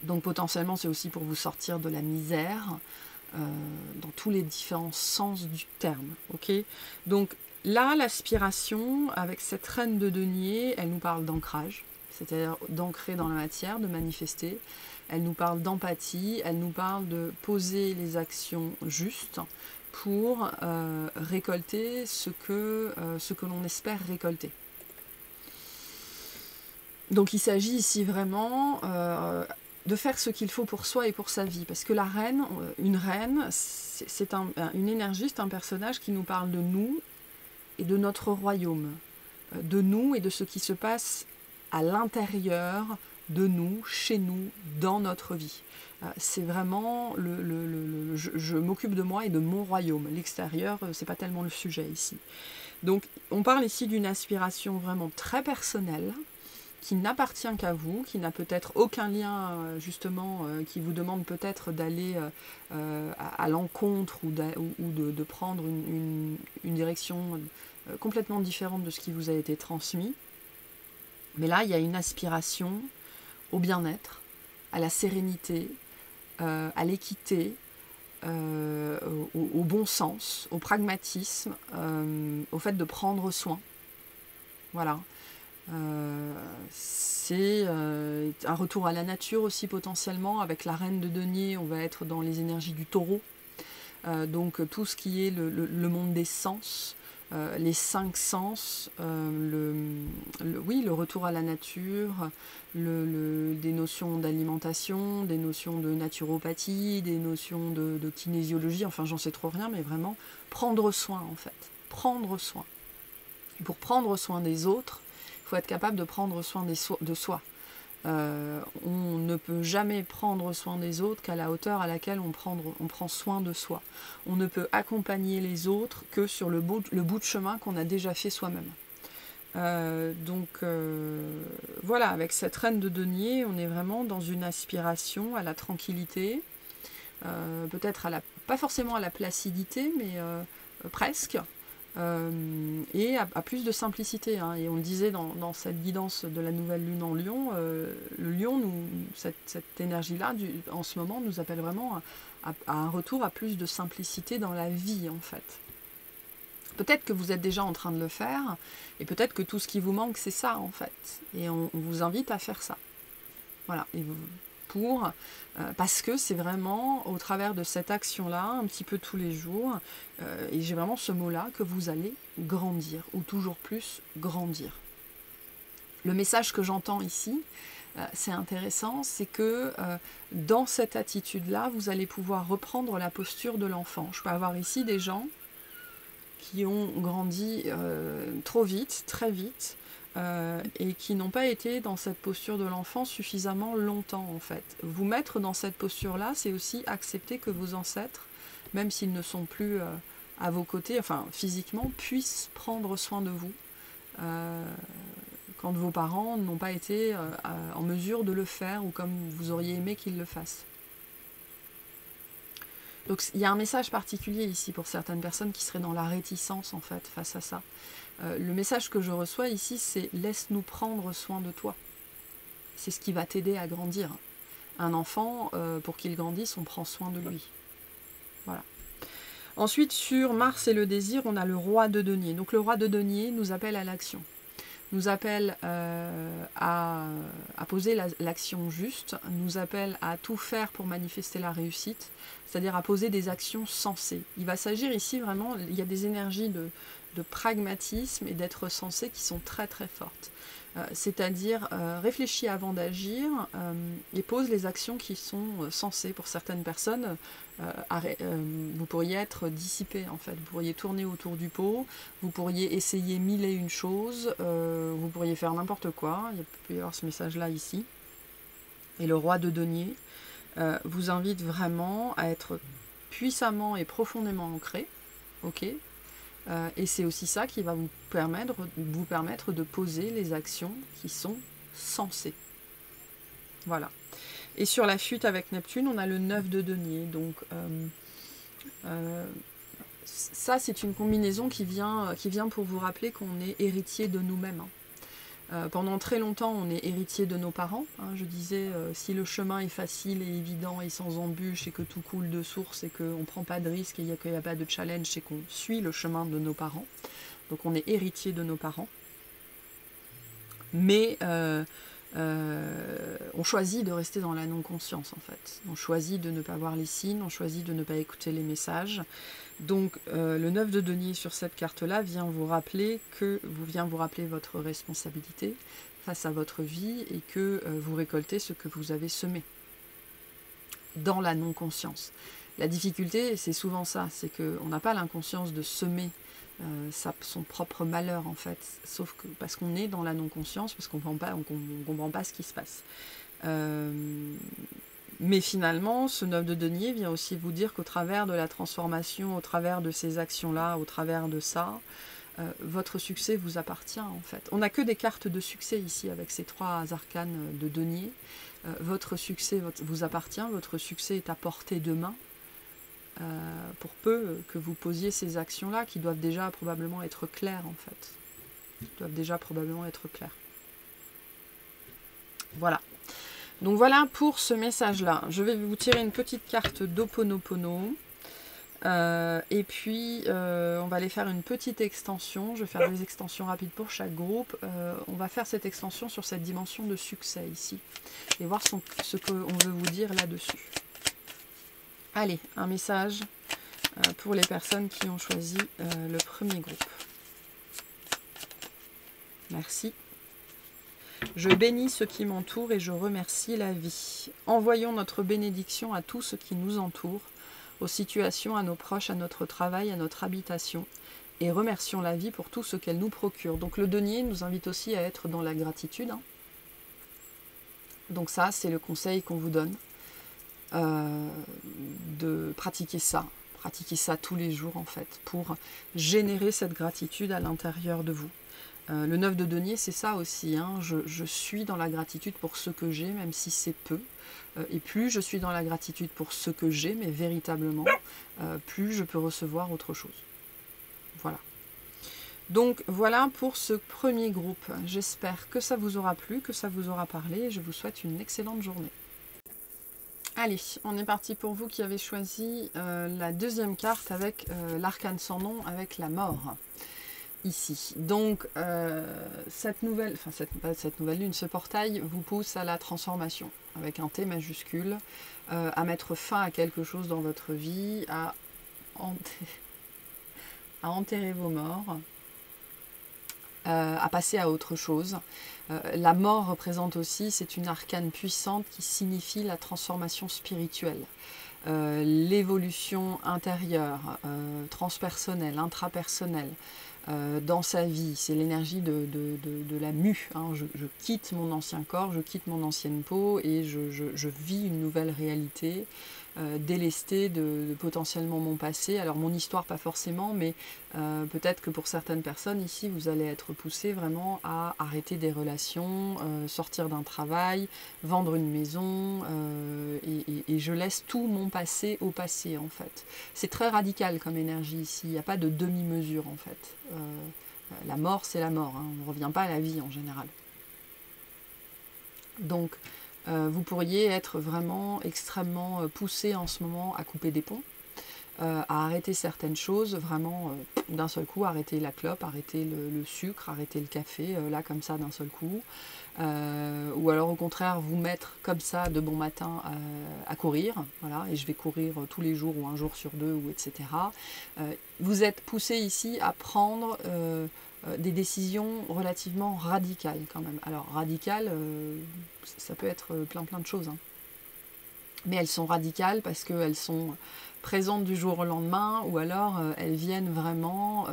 Donc potentiellement, c'est aussi pour vous sortir de la misère, dans tous les différents sens du terme. Okay, donc là, l'aspiration, avec cette reine de denier, elle nous parle d'ancrage, c'est-à-dire d'ancrer dans la matière, de manifester. Elle nous parle d'empathie, elle nous parle de poser les actions justes pour récolter ce que l'on espère récolter. Donc il s'agit ici vraiment de faire ce qu'il faut pour soi et pour sa vie. Parce que la reine, une reine, c'est une énergie, c'est un personnage qui nous parle de nous et de notre royaume. De nous et de ce qui se passe à l'intérieur de nous, chez nous, dans notre vie. C'est vraiment je m'occupe de moi et de mon royaume. L'extérieur, c'est pas tellement le sujet ici. Donc on parle ici d'une aspiration vraiment très personnelle, qui n'appartient qu'à vous, qui n'a peut-être aucun lien, justement, qui vous demande peut-être d'aller à l'encontre ou de prendre une direction complètement différente de ce qui vous a été transmis. Mais là, il y a une aspiration au bien-être, à la sérénité, à l'équité, au bon sens, au pragmatisme, au fait de prendre soin. Voilà. C'est un retour à la nature aussi potentiellement. Avec la reine de denier, on va être dans les énergies du taureau, donc tout ce qui est le monde des sens, les 5 sens, oui, le retour à la nature, des notions d'alimentation, des notions de naturopathie, des notions de kinésiologie, enfin j'en sais trop rien, mais vraiment prendre soin en fait, prendre soin. Et pour prendre soin des autres, il faut être capable de prendre soin de soi. On ne peut jamais prendre soin des autres qu'à la hauteur à laquelle on prend soin de soi. On ne peut accompagner les autres que sur le bout de chemin qu'on a déjà fait soi-même. Voilà, avec cette reine de denier, on est vraiment dans une aspiration à la tranquillité, peut-être pas forcément à la placidité, mais presque. Et à plus de simplicité, hein. Et on le disait dans cette guidance de la nouvelle lune en Lion, le Lion, cette énergie-là, en ce moment, nous appelle vraiment à un retour à plus de simplicité dans la vie, en fait. Peut-être que vous êtes déjà en train de le faire, et peut-être que tout ce qui vous manque, c'est ça, en fait. Et on vous invite à faire ça. Voilà. Et parce que c'est vraiment au travers de cette action-là, un petit peu tous les jours, et j'ai vraiment ce mot-là, que vous allez grandir, ou toujours plus grandir. Le message que j'entends ici, c'est intéressant, c'est que dans cette attitude-là, vous allez pouvoir reprendre la posture de l'enfant. Je peux avoir ici des gens qui ont grandi trop vite, très vite, et qui n'ont pas été dans cette posture de l'enfant suffisamment longtemps, en fait. Vous mettre dans cette posture-là, c'est aussi accepter que vos ancêtres, même s'ils ne sont plus à vos côtés, enfin physiquement, puissent prendre soin de vous quand vos parents n'ont pas été en mesure de le faire, ou comme vous auriez aimé qu'ils le fassent. Donc il y a un message particulier ici pour certaines personnes qui seraient dans la réticence, en fait, face à ça. Le message que je reçois ici, c'est « laisse-nous prendre soin de toi ». C'est ce qui va t'aider à grandir. Un enfant, pour qu'il grandisse, on prend soin de lui. Voilà. Ensuite, sur Mars et le désir, on a le roi de denier. Donc le roi de denier nous appelle à l'action. Nous appelle à poser l'action juste, nous appelle à tout faire pour manifester la réussite, c'est-à-dire à poser des actions sensées. Il va s'agir ici vraiment, il y a des énergies de pragmatisme et d'être sensé qui sont très très fortes. c'est-à-dire réfléchis avant d'agir et pose les actions qui sont censées. Pour certaines personnes, vous pourriez être dissipé en fait, vous pourriez tourner autour du pot, vous pourriez essayer mille et une choses, vous pourriez faire n'importe quoi. Il peut y avoir ce message-là ici. Et le roi de denier vous invite vraiment à être puissamment et profondément ancré, ok. Et c'est aussi ça qui va vous permettre de poser les actions qui sont censées. Voilà. Et sur la fuite avec Neptune, on a le 9 de denier. Donc ça, c'est une combinaison qui vient pour vous rappeler qu'on est héritier de nous-mêmes. Pendant très longtemps, on est héritier de nos parents. Je disais, si le chemin est facile et évident et sans embûches et que tout coule de source et qu'on ne prend pas de risques et qu'il n'y a pas de challenge, c'est qu'on suit le chemin de nos parents. Donc on est héritier de nos parents. Mais on choisit de rester dans la non-conscience en fait. On choisit de ne pas voir les signes, on choisit de ne pas écouter les messages. Donc le 9 de denier sur cette carte-là vient vous rappeler votre responsabilité face à votre vie et que vous récoltez ce que vous avez semé dans la non-conscience. La difficulté, c'est souvent ça, c'est qu'on n'a pas l'inconscience de semer son propre malheur en fait, sauf que parce qu'on est dans la non-conscience, parce qu'on ne comprend pas ce qui se passe. Mais finalement, ce 9 de denier vient aussi vous dire qu'au travers de la transformation, au travers de ces actions-là, au travers de ça, votre succès vous appartient en fait. On n'a que des cartes de succès ici avec ces 3 arcanes de denier. Votre succès vous appartient, votre succès est à portée de main. Pour peu que vous posiez ces actions-là qui doivent déjà probablement être claires en fait. Voilà. Donc voilà pour ce message-là. Je vais vous tirer une petite carte d'Ho'oponopono. Et puis, on va aller faire une petite extension. Je vais faire des extensions rapides pour chaque groupe. On va faire cette extension sur cette dimension de succès ici. Et voir ce qu'on veut vous dire là-dessus. Allez, un message pour les personnes qui ont choisi le premier groupe. Merci. Je bénis ce qui m'entoure et je remercie la vie. Envoyons notre bénédiction à tout ce qui nous entoure, aux situations, à nos proches, à notre travail, à notre habitation, et remercions la vie pour tout ce qu'elle nous procure. Donc le denier nous invite aussi à être dans la gratitude. Donc ça, c'est le conseil qu'on vous donne, de pratiquer ça tous les jours en fait, pour générer cette gratitude à l'intérieur de vous. Le 9 de denier, c'est ça aussi, je suis dans la gratitude pour ce que j'ai, même si c'est peu. Et plus je suis dans la gratitude pour ce que j'ai, mais véritablement, plus je peux recevoir autre chose. Voilà. Donc voilà pour ce premier groupe. J'espère que ça vous aura plu, que ça vous aura parlé, et je vous souhaite une excellente journée. Allez, on est parti pour vous qui avez choisi la deuxième carte avec l'arcane sans nom, avec la mort. Ici. Donc, cette nouvelle lune, ce portail vous pousse à la transformation, avec un T majuscule, à mettre fin à quelque chose dans votre vie, à enterrer vos morts, à passer à autre chose. La mort représente aussi, c'est une arcane puissante qui signifie la transformation spirituelle. L'évolution intérieure, transpersonnelle, intrapersonnelle, dans sa vie, c'est l'énergie de la mue. Je quitte mon ancien corps, je quitte mon ancienne peau et je vis une nouvelle réalité, délestée de potentiellement mon passé. Alors mon histoire pas forcément, mais peut-être que pour certaines personnes ici, vous allez être poussé vraiment à arrêter des relations, sortir d'un travail, vendre une maison, et je laisse tout mon passé au passé en fait. C'est très radical comme énergie ici, il n'y a pas de demi-mesure en fait. La mort, c'est la mort, on ne revient pas à la vie en général. Donc, vous pourriez être vraiment extrêmement poussé en ce moment à couper des ponts, à arrêter certaines choses, vraiment d'un seul coup, arrêter la clope, arrêter le sucre, arrêter le café, là comme ça d'un seul coup, ou alors au contraire vous mettre comme ça de bon matin à courir, voilà, et je vais courir tous les jours ou un jour sur deux, ou etc. Vous êtes poussé ici à prendre des décisions relativement radicales quand même. Alors radicales, ça peut être plein de choses, hein. Mais elles sont radicales parce qu'elles sont présentes du jour au lendemain, ou alors elles viennent vraiment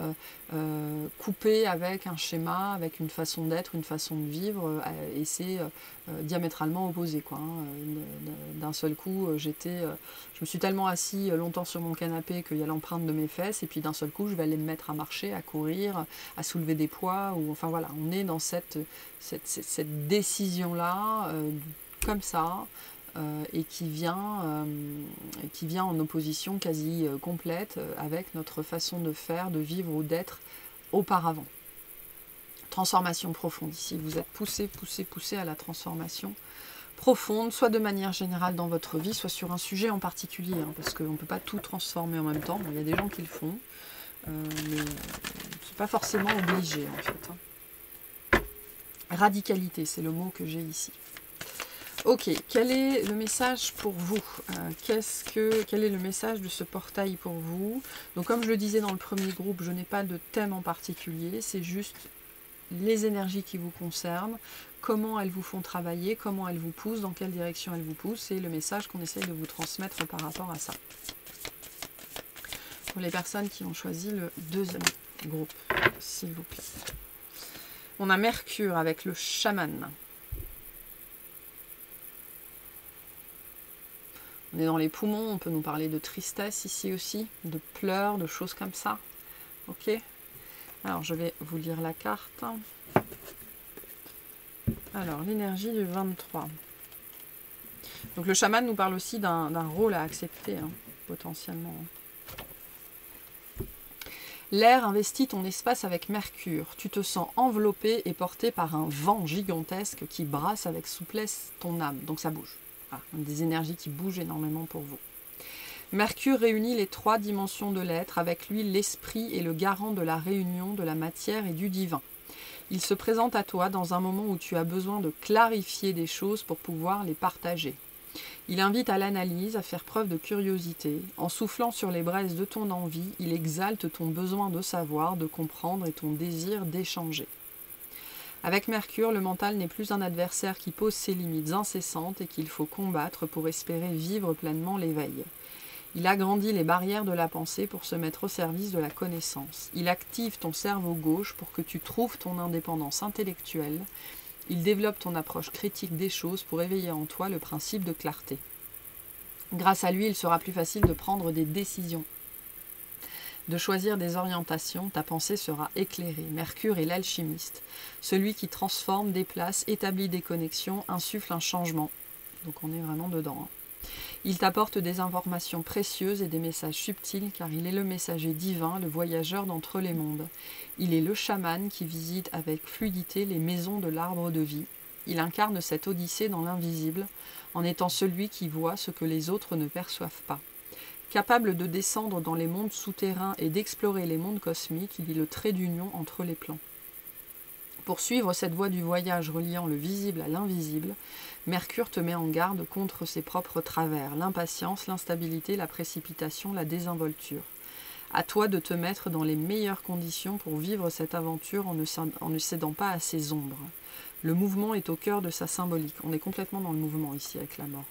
couper avec un schéma, avec une façon d'être, une façon de vivre, et c'est diamétralement opposé, quoi, hein. D'un seul coup, je me suis tellement assis longtemps sur mon canapé qu'il y a l'empreinte de mes fesses, et puis d'un seul coup, je vais aller me mettre à marcher, à courir, à soulever des poids, ou enfin voilà, on est dans cette décision-là, comme ça. Et qui vient en opposition quasi complète avec notre façon de faire, de vivre ou d'être auparavant. Transformation profonde. Ici, vous êtes poussé à la transformation profonde, soit de manière générale dans votre vie, soit sur un sujet en particulier, hein, parce qu'on ne peut pas tout transformer en même temps. Bon, il y a des gens qui le font, mais c'est pas forcément obligé en fait, hein. Radicalité, c'est le mot que j'ai ici. Ok, quel est le message pour vous? Quel est le message de ce portail pour vous? Donc comme je le disais dans le premier groupe, je n'ai pas de thème en particulier, c'est juste les énergies qui vous concernent, comment elles vous font travailler, comment elles vous poussent, dans quelle direction elles vous poussent, c'est le message qu'on essaye de vous transmettre par rapport à ça. Pour les personnes qui ont choisi le deuxième groupe, s'il vous plaît. On a Mercure avec le chaman. On est dans les poumons, on peut nous parler de tristesse ici aussi, de pleurs, de choses comme ça. Ok? Alors, je vais vous lire la carte. Alors, l'énergie du 23. Donc, le chaman nous parle aussi d'un rôle à accepter, hein, potentiellement. L'air investit ton espace avec Mercure. Tu te sens enveloppé et porté par un vent gigantesque qui brasse avec souplesse ton âme. Donc, ça bouge. Ah, des énergies qui bougent énormément pour vous. Mercure réunit les trois dimensions de l'être, avec lui l'esprit est le garant de la réunion de la matière et du divin. Il se présente à toi dans un moment où tu as besoin de clarifier des choses pour pouvoir les partager. Il invite à l'analyse, à faire preuve de curiosité. En soufflant sur les braises de ton envie, il exalte ton besoin de savoir, de comprendre et ton désir d'échanger. Avec Mercure, le mental n'est plus un adversaire qui pose ses limites incessantes et qu'il faut combattre pour espérer vivre pleinement l'éveil. Il agrandit les barrières de la pensée pour se mettre au service de la connaissance. Il active ton cerveau gauche pour que tu trouves ton indépendance intellectuelle. Il développe ton approche critique des choses pour éveiller en toi le principe de clarté. Grâce à lui, il sera plus facile de prendre des décisions, de choisir des orientations, ta pensée sera éclairée. Mercure est l'alchimiste, celui qui transforme, déplace, établit des connexions, insuffle un changement. Donc on est vraiment dedans, hein. Il t'apporte des informations précieuses et des messages subtils car il est le messager divin, le voyageur d'entre les mondes. Il est le chaman qui visite avec fluidité les maisons de l'arbre de vie. Il incarne cette odyssée dans l'invisible en étant celui qui voit ce que les autres ne perçoivent pas. Capable de descendre dans les mondes souterrains et d'explorer les mondes cosmiques, il est le trait d'union entre les plans. Pour suivre cette voie du voyage reliant le visible à l'invisible, Mercure te met en garde contre ses propres travers, l'impatience, l'instabilité, la précipitation, la désinvolture. À toi de te mettre dans les meilleures conditions pour vivre cette aventure en ne cédant pas à ses ombres. Le mouvement est au cœur de sa symbolique. On est complètement dans le mouvement ici avec la mort.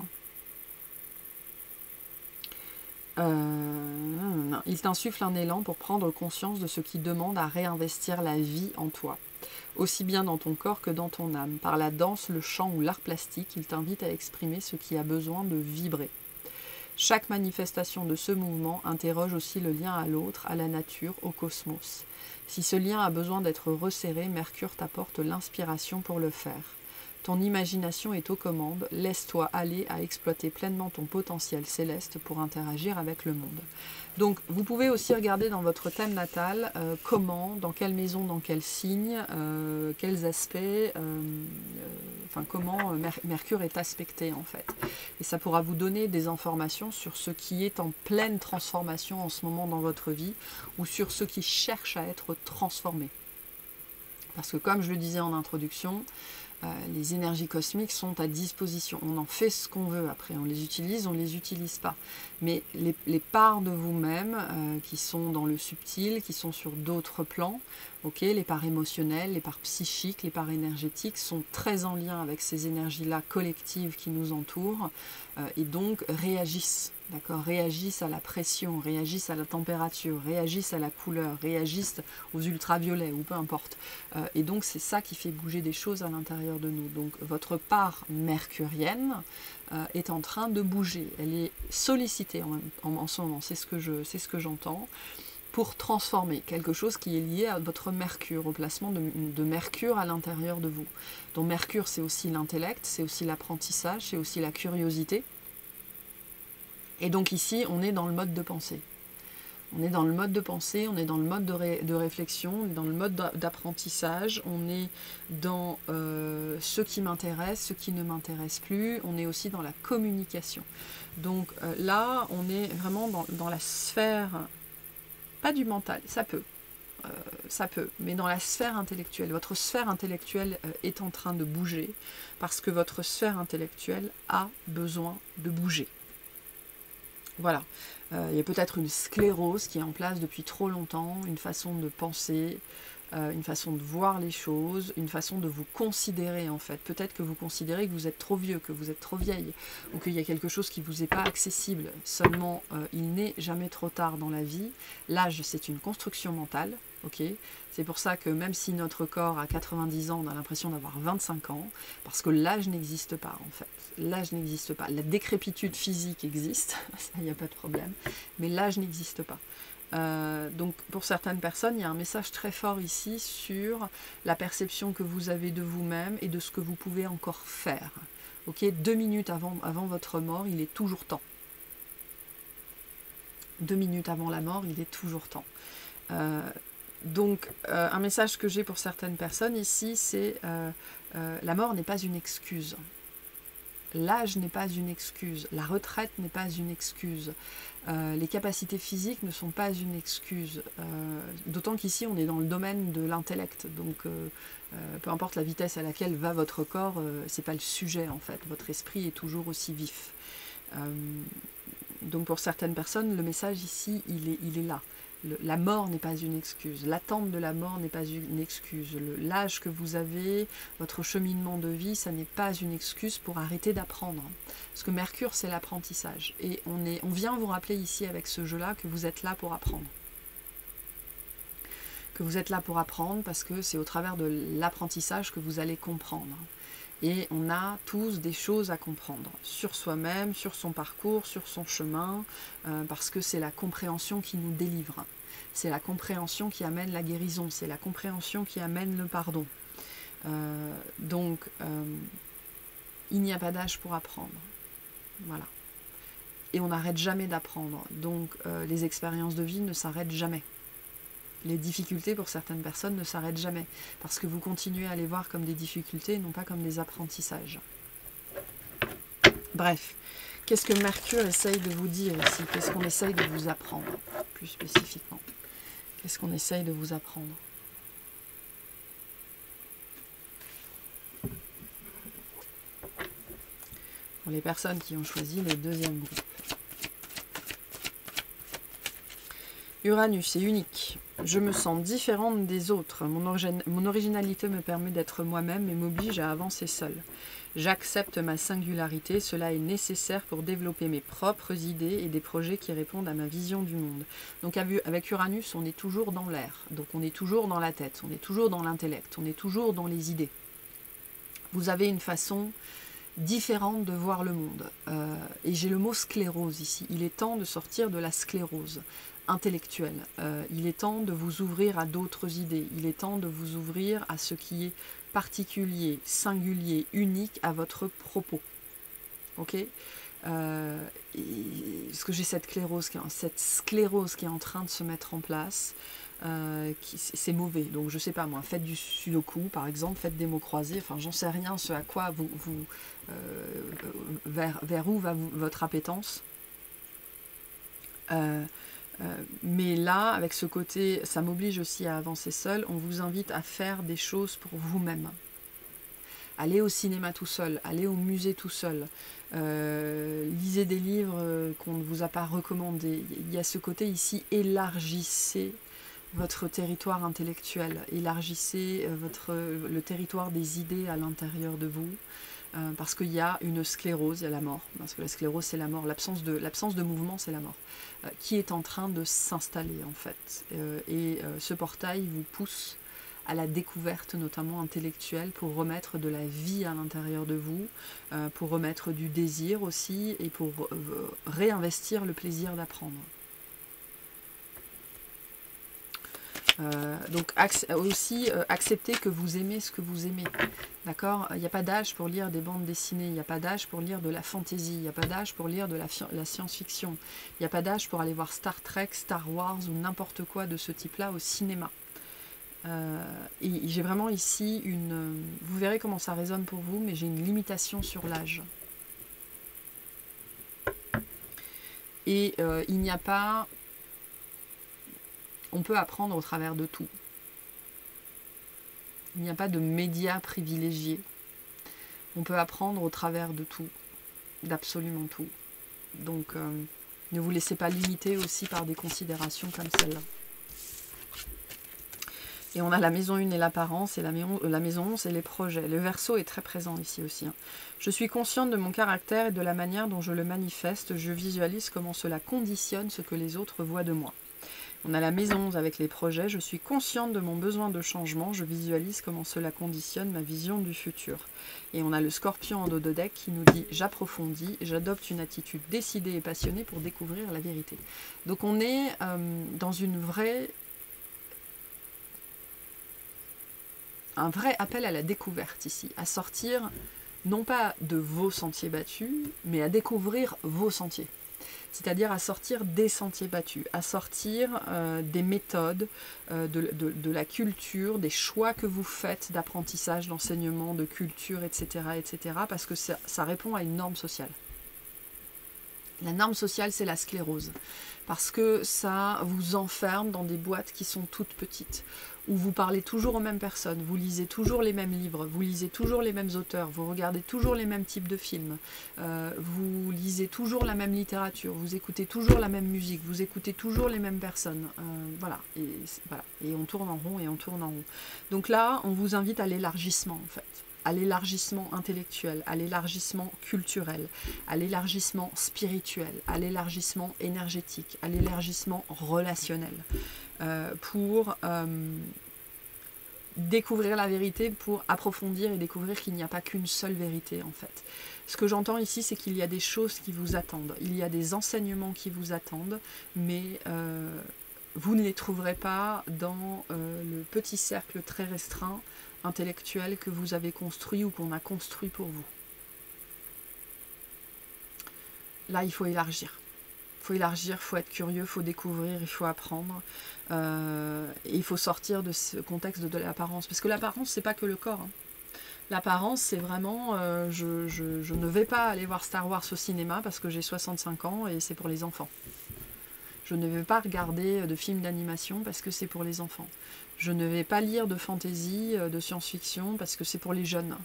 Il t'insuffle un élan pour prendre conscience de ce qui demande à réinvestir la vie en toi, aussi bien dans ton corps que dans ton âme. Par la danse, le chant ou l'art plastique, il t'invite à exprimer ce qui a besoin de vibrer. Chaque manifestation de ce mouvement interroge aussi le lien à l'autre, à la nature, au cosmos. Si ce lien a besoin d'être resserré, Mercure t'apporte l'inspiration pour le faire. Ton imagination est aux commandes, laisse-toi aller à exploiter pleinement ton potentiel céleste pour interagir avec le monde. Donc vous pouvez aussi regarder dans votre thème natal comment, dans quelle maison, dans quel signe, quels aspects, comment Mercure est aspecté en fait. Et ça pourra vous donner des informations sur ce qui est en pleine transformation en ce moment dans votre vie ou sur ce qui cherche à être transformé. Parce que comme je le disais en introduction, les énergies cosmiques sont à disposition. On en fait ce qu'on veut après. On les utilise pas. Mais les parts de vous-même qui sont dans le subtil, qui sont sur d'autres plans, Ok, les parts émotionnelles, les parts psychiques, les parts énergétiques sont très en lien avec ces énergies-là collectives qui nous entourent et donc réagissent, d'accord, réagissent à la pression, réagissent à la température, réagissent à la couleur, réagissent aux ultraviolets ou peu importe. Et donc c'est ça qui fait bouger des choses à l'intérieur de nous. Donc votre part mercurienne est en train de bouger, elle est sollicitée en ce moment, c'est ce que j'entends, pour transformer quelque chose qui est lié à votre Mercure, au placement de Mercure à l'intérieur de vous. Donc Mercure, c'est aussi l'intellect, c'est aussi l'apprentissage, c'est aussi la curiosité. Et donc ici, on est dans le mode de pensée. On est dans le mode de pensée, on est dans le mode de réflexion, on est dans le mode d'apprentissage, on est dans ce qui m'intéresse, ce qui ne m'intéresse plus, on est aussi dans la communication. Donc là, on est vraiment dans la sphère... Pas du mental, ça peut, mais dans la sphère intellectuelle. Votre sphère intellectuelle est en train de bouger parce que votre sphère intellectuelle a besoin de bouger. Voilà. Il y a peut-être une sclérose qui est en place depuis trop longtemps, une façon de penser, une façon de voir les choses, une façon de vous considérer en fait. Peut-être que vous considérez que vous êtes trop vieux, que vous êtes trop vieille, ou qu'il y a quelque chose qui ne vous est pas accessible. Seulement, il n'est jamais trop tard dans la vie. L'âge, c'est une construction mentale, ok ? C'est pour ça que même si notre corps a 90 ans, on a l'impression d'avoir 25 ans, parce que l'âge n'existe pas en fait. L'âge n'existe pas. La décrépitude physique existe, ça, il n'y a pas de problème, mais l'âge n'existe pas. Donc pour certaines personnes, il y a un message très fort ici sur la perception que vous avez de vous-même et de ce que vous pouvez encore faire. Ok, 2 minutes avant votre mort, il est toujours temps. 2 minutes avant la mort, il est toujours temps. Donc un message que j'ai pour certaines personnes ici, c'est la mort n'est pas une excuse. L'âge n'est pas une excuse, la retraite n'est pas une excuse, les capacités physiques ne sont pas une excuse, d'autant qu'ici on est dans le domaine de l'intellect, donc peu importe la vitesse à laquelle va votre corps, c'est pas le sujet en fait, votre esprit est toujours aussi vif. Donc pour certaines personnes, le message ici, il est là. La mort n'est pas une excuse, l'attente de la mort n'est pas une excuse, l'âge que vous avez, votre cheminement de vie, ça n'est pas une excuse pour arrêter d'apprendre. Parce que Mercure, c'est l'apprentissage. Et on vient vous rappeler ici avec ce jeu-là que vous êtes là pour apprendre. Que vous êtes là pour apprendre parce que c'est au travers de l'apprentissage que vous allez comprendre. Et on a tous des choses à comprendre sur soi-même, sur son parcours, sur son chemin, parce que c'est la compréhension qui nous délivre. C'est la compréhension qui amène la guérison, c'est la compréhension qui amène le pardon. Donc, il n'y a pas d'âge pour apprendre. Voilà. Et on n'arrête jamais d'apprendre. Donc, les expériences de vie ne s'arrêtent jamais. Les difficultés pour certaines personnes ne s'arrêtent jamais, parce que vous continuez à les voir comme des difficultés et non pas comme des apprentissages. Bref, qu'est-ce que Mercure essaye de vous dire ici? Qu'est-ce qu'on essaye de vous apprendre, plus spécifiquement? Qu'est-ce qu'on essaye de vous apprendre? Pour les personnes qui ont choisi le deuxième groupe. Uranus est unique. Je me sens différente des autres. Mon originalité me permet d'être moi-même et m'oblige à avancer seule. J'accepte ma singularité. Cela est nécessaire pour développer mes propres idées et des projets qui répondent à ma vision du monde. Donc avec Uranus, on est toujours dans l'air. Donc on est toujours dans la tête, on est toujours dans l'intellect, on est toujours dans les idées. Vous avez une façon différente de voir le monde. Et j'ai le mot sclérose ici. Il est temps de sortir de la sclérose intellectuelle. Il est temps de vous ouvrir à d'autres idées. Il est temps de vous ouvrir à ce qui est particulier, singulier, unique à votre propos. Ok ? Ce que j'ai cette sclérose qui est en train de se mettre en place. C'est mauvais, donc je sais pas moi, faites du sudoku par exemple, faites des mots croisés, enfin j'en sais rien, ce à quoi vers où va votre appétence. Mais là, avec ce côté, ça m'oblige aussi à avancer seul, on vous invite à faire des choses pour vous-même. Allez au cinéma tout seul, allez au musée tout seul, lisez des livres qu'on ne vous a pas recommandés. Il y a ce côté ici, élargissez votre territoire intellectuel, élargissez le territoire des idées à l'intérieur de vous, parce qu'il y a une sclérose, il y a la mort, parce que la sclérose c'est la mort, l'absence de mouvement c'est la mort, qui est en train de s'installer en fait. Ce portail vous pousse à la découverte notamment intellectuelle pour remettre de la vie à l'intérieur de vous, pour remettre du désir aussi et pour réinvestir le plaisir d'apprendre. Donc aussi accepter que vous aimez ce que vous aimez, d'accord? Il n'y a pas d'âge pour lire des bandes dessinées, il n'y a pas d'âge pour lire de la fantasy, il n'y a pas d'âge pour lire de la science-fiction, il n'y a pas d'âge pour aller voir Star Trek, Star Wars ou n'importe quoi de ce type-là au cinéma. Et j'ai vraiment ici vous verrez comment ça résonne pour vous, mais j'ai une limitation sur l'âge. Et il n'y a pas... On peut apprendre au travers de tout. Il n'y a pas de médias privilégiés. On peut apprendre au travers de tout, d'absolument tout. Donc, ne vous laissez pas limiter aussi par des considérations comme celle-là. Et on a la maison 1 et l'apparence, et la maison 11 et les projets. Le Verseau est très présent ici aussi. Je suis consciente de mon caractère et de la manière dont je le manifeste. Je visualise comment cela conditionne ce que les autres voient de moi. On a la maison 11 avec les projets. Je suis consciente de mon besoin de changement. Je visualise comment cela conditionne ma vision du futur. Et on a le Scorpion en dos de deck qui nous dit « J'approfondis, j'adopte une attitude décidée et passionnée pour découvrir la vérité. » Donc on est dans un vrai appel à la découverte ici, à sortir non pas de vos sentiers battus, mais à découvrir vos sentiers. C'est-à-dire à sortir des sentiers battus, à sortir des méthodes, de la culture, des choix que vous faites d'apprentissage, d'enseignement, de culture, etc., parce que ça répond à une norme sociale. La norme sociale, c'est la sclérose, parce que ça vous enferme dans des boîtes qui sont toutes petites, où vous parlez toujours aux mêmes personnes, vous lisez toujours les mêmes livres, vous lisez toujours les mêmes auteurs, vous regardez toujours les mêmes types de films, vous lisez toujours la même littérature, vous écoutez toujours la même musique, vous écoutez toujours les mêmes personnes. Voilà. Et on tourne en rond et on tourne en rond. Donc là, on vous invite à l'élargissement en fait. À l'élargissement intellectuel, à l'élargissement culturel, à l'élargissement spirituel, à l'élargissement énergétique, à l'élargissement relationnel, pour découvrir la vérité, pour approfondir et découvrir qu'il n'y a pas qu'une seule vérité en fait. Ce que j'entends ici, c'est qu'il y a des choses qui vous attendent, il y a des enseignements qui vous attendent, mais vous ne les trouverez pas dans le petit cercle très restreint intellectuel que vous avez construit ou qu'on a construit pour vous. Là, il faut élargir. Il faut élargir, il faut être curieux, il faut découvrir, il faut apprendre. Et il faut sortir de ce contexte de l'apparence. Parce que l'apparence, c'est pas que le corps. Hein. L'apparence, c'est vraiment... je ne vais pas aller voir Star Wars au cinéma parce que j'ai 65 ans et c'est pour les enfants. Je ne vais pas regarder de films d'animation parce que c'est pour les enfants. Je ne vais pas lire de fantasy, de science-fiction parce que c'est pour les jeunes.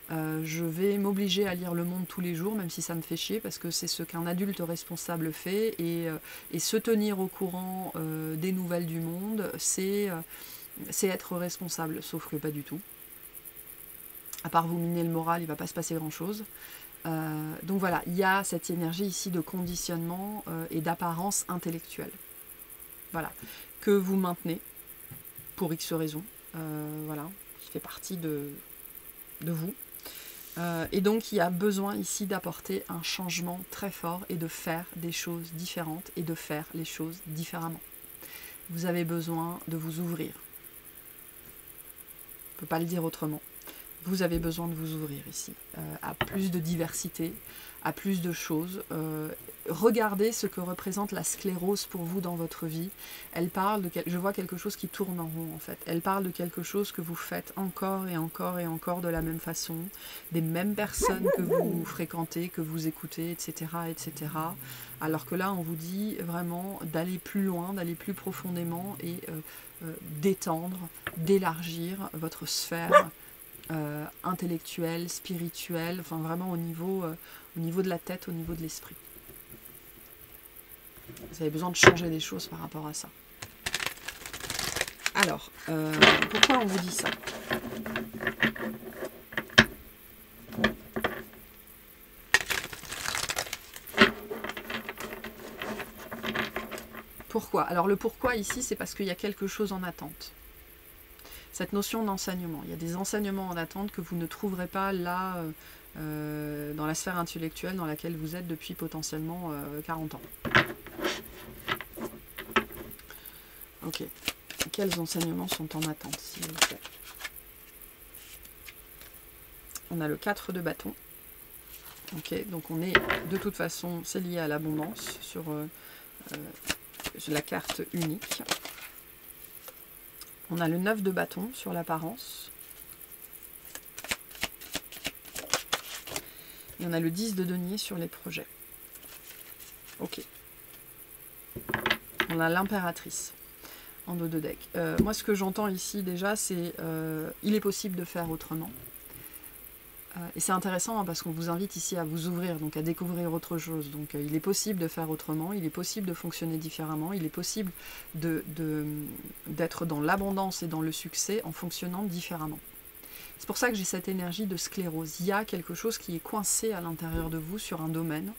Je vais m'obliger à lire Le Monde tous les jours, même si ça me fait chier, parce que c'est ce qu'un adulte responsable fait. Et se tenir au courant des nouvelles du monde, c'est être responsable, sauf que pas du tout. À part vous miner le moral, il ne va pas se passer grand-chose. Donc voilà, il y a cette énergie ici de conditionnement et d'apparence intellectuelle. Voilà, que vous maintenez pour X raisons, voilà, qui fait partie de vous. Et donc il y a besoin ici d'apporter un changement très fort et de faire des choses différentes et de faire les choses différemment. Vous avez besoin de vous ouvrir. On ne peut pas le dire autrement. Vous avez besoin de vous ouvrir ici, à plus de diversité, à plus de choses. Regardez ce que représente la sclérose pour vous dans votre vie. Elle parle de je vois quelque chose qui tourne en rond en fait. Elle parle de quelque chose que vous faites encore et encore et encore de la même façon, des mêmes personnes que vous fréquentez, que vous écoutez, etc., etc. Alors que là, on vous dit vraiment d'aller plus loin, d'aller plus profondément et d'étendre, d'élargir votre sphère intellectuel, spirituel, enfin vraiment au niveau de la tête, au niveau de l'esprit. Vous avez besoin de changer des choses par rapport à ça. Alors, pourquoi on vous dit ça? Pourquoi? Alors le pourquoi ici, c'est parce qu'il y a quelque chose en attente. Cette notion d'enseignement. Il y a des enseignements en attente que vous ne trouverez pas là, dans la sphère intellectuelle dans laquelle vous êtes depuis potentiellement 40 ans. Ok. Quels enseignements sont en attente, s'il vous plaît? On a le 4 de bâton. Ok, donc on est, de toute façon, c'est lié à l'abondance sur la carte unique. On a le 9 de bâton sur l'apparence. Et on a le 10 de denier sur les projets. Ok. On a l'impératrice en dos de deck. Moi, ce que j'entends ici déjà, c'est il est possible de faire autrement. Et c'est intéressant hein, parce qu'on vous invite ici à vous ouvrir, donc à découvrir autre chose. Donc il est possible de faire autrement, il est possible de fonctionner différemment, il est possible d'être dans l'abondance et dans le succès en fonctionnant différemment. C'est pour ça que j'ai cette énergie de sclérose. Il y a quelque chose qui est coincé à l'intérieur de vous sur un domaine.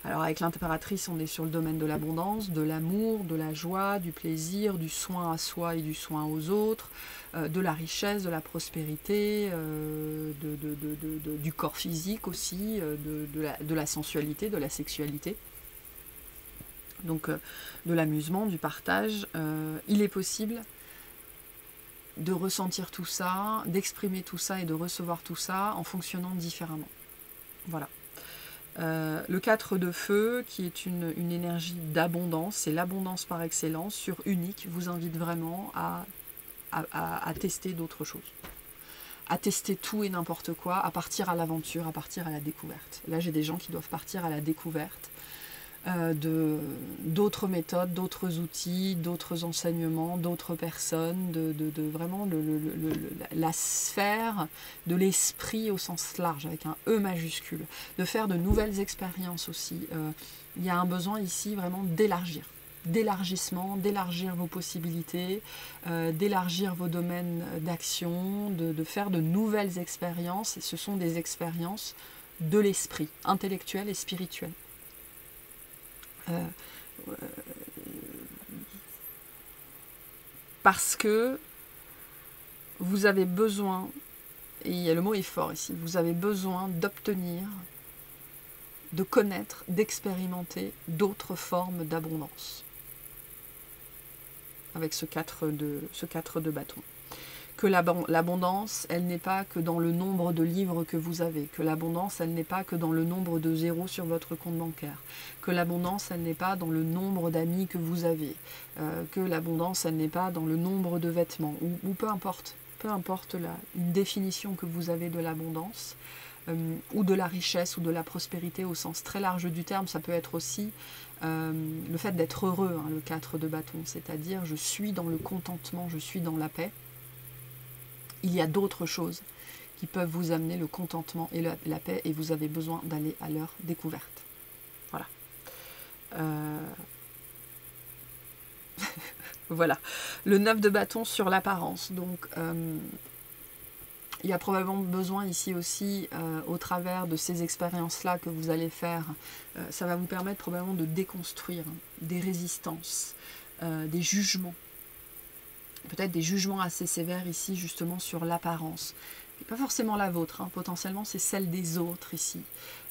Alors avec l'impératrice, on est sur le domaine de l'abondance, de l'amour, de la joie, du plaisir, du soin à soi et du soin aux autres, de la richesse, de la prospérité, du corps physique aussi, de la sensualité, de la sexualité. Donc de l'amusement, du partage. Il est possible de ressentir tout ça, d'exprimer tout ça et de recevoir tout ça en fonctionnant différemment. Voilà. Le 4 de feu, qui est une énergie d'abondance, c'est l'abondance par excellence, sur unique, vous invite vraiment à tester d'autres choses. À tester tout et n'importe quoi, à partir à l'aventure, à partir à la découverte. Là, j'ai des gens qui doivent partir à la découverte d'autres méthodes, d'autres outils, d'autres enseignements, d'autres personnes, vraiment la sphère de l'esprit au sens large, avec un E majuscule, de faire de nouvelles expériences aussi. Il y a un besoin ici vraiment d'élargissement, d'élargir vos possibilités, d'élargir vos domaines d'action, de faire de nouvelles expériences, et ce sont des expériences de l'esprit, intellectuel et spirituel. Parce que vous avez besoin, et le mot est fort ici, vous avez besoin d'obtenir, de connaître, d'expérimenter d'autres formes d'abondance. Avec ce 4 de bâton. Que l'abondance, elle n'est pas que dans le nombre de livres que vous avez, que l'abondance, elle n'est pas que dans le nombre de zéros sur votre compte bancaire, que l'abondance, elle n'est pas dans le nombre d'amis que vous avez, que l'abondance, elle n'est pas dans le nombre de vêtements, ou peu importe une définition que vous avez de l'abondance, ou de la richesse, ou de la prospérité au sens très large du terme. Ça peut être aussi le fait d'être heureux, hein, le 4 de bâton, c'est-à-dire je suis dans le contentement, je suis dans la paix. Il y a d'autres choses qui peuvent vous amener le contentement et la paix, et vous avez besoin d'aller à leur découverte. Voilà. Voilà. Le 9 de bâton sur l'apparence. Donc, il y a probablement besoin ici aussi, au travers de ces expériences-là que vous allez faire, ça va vous permettre probablement de déconstruire des résistances, des jugements. Peut-être des jugements assez sévères ici, justement, sur l'apparence. Pas forcément la vôtre, hein. Potentiellement c'est celle des autres ici.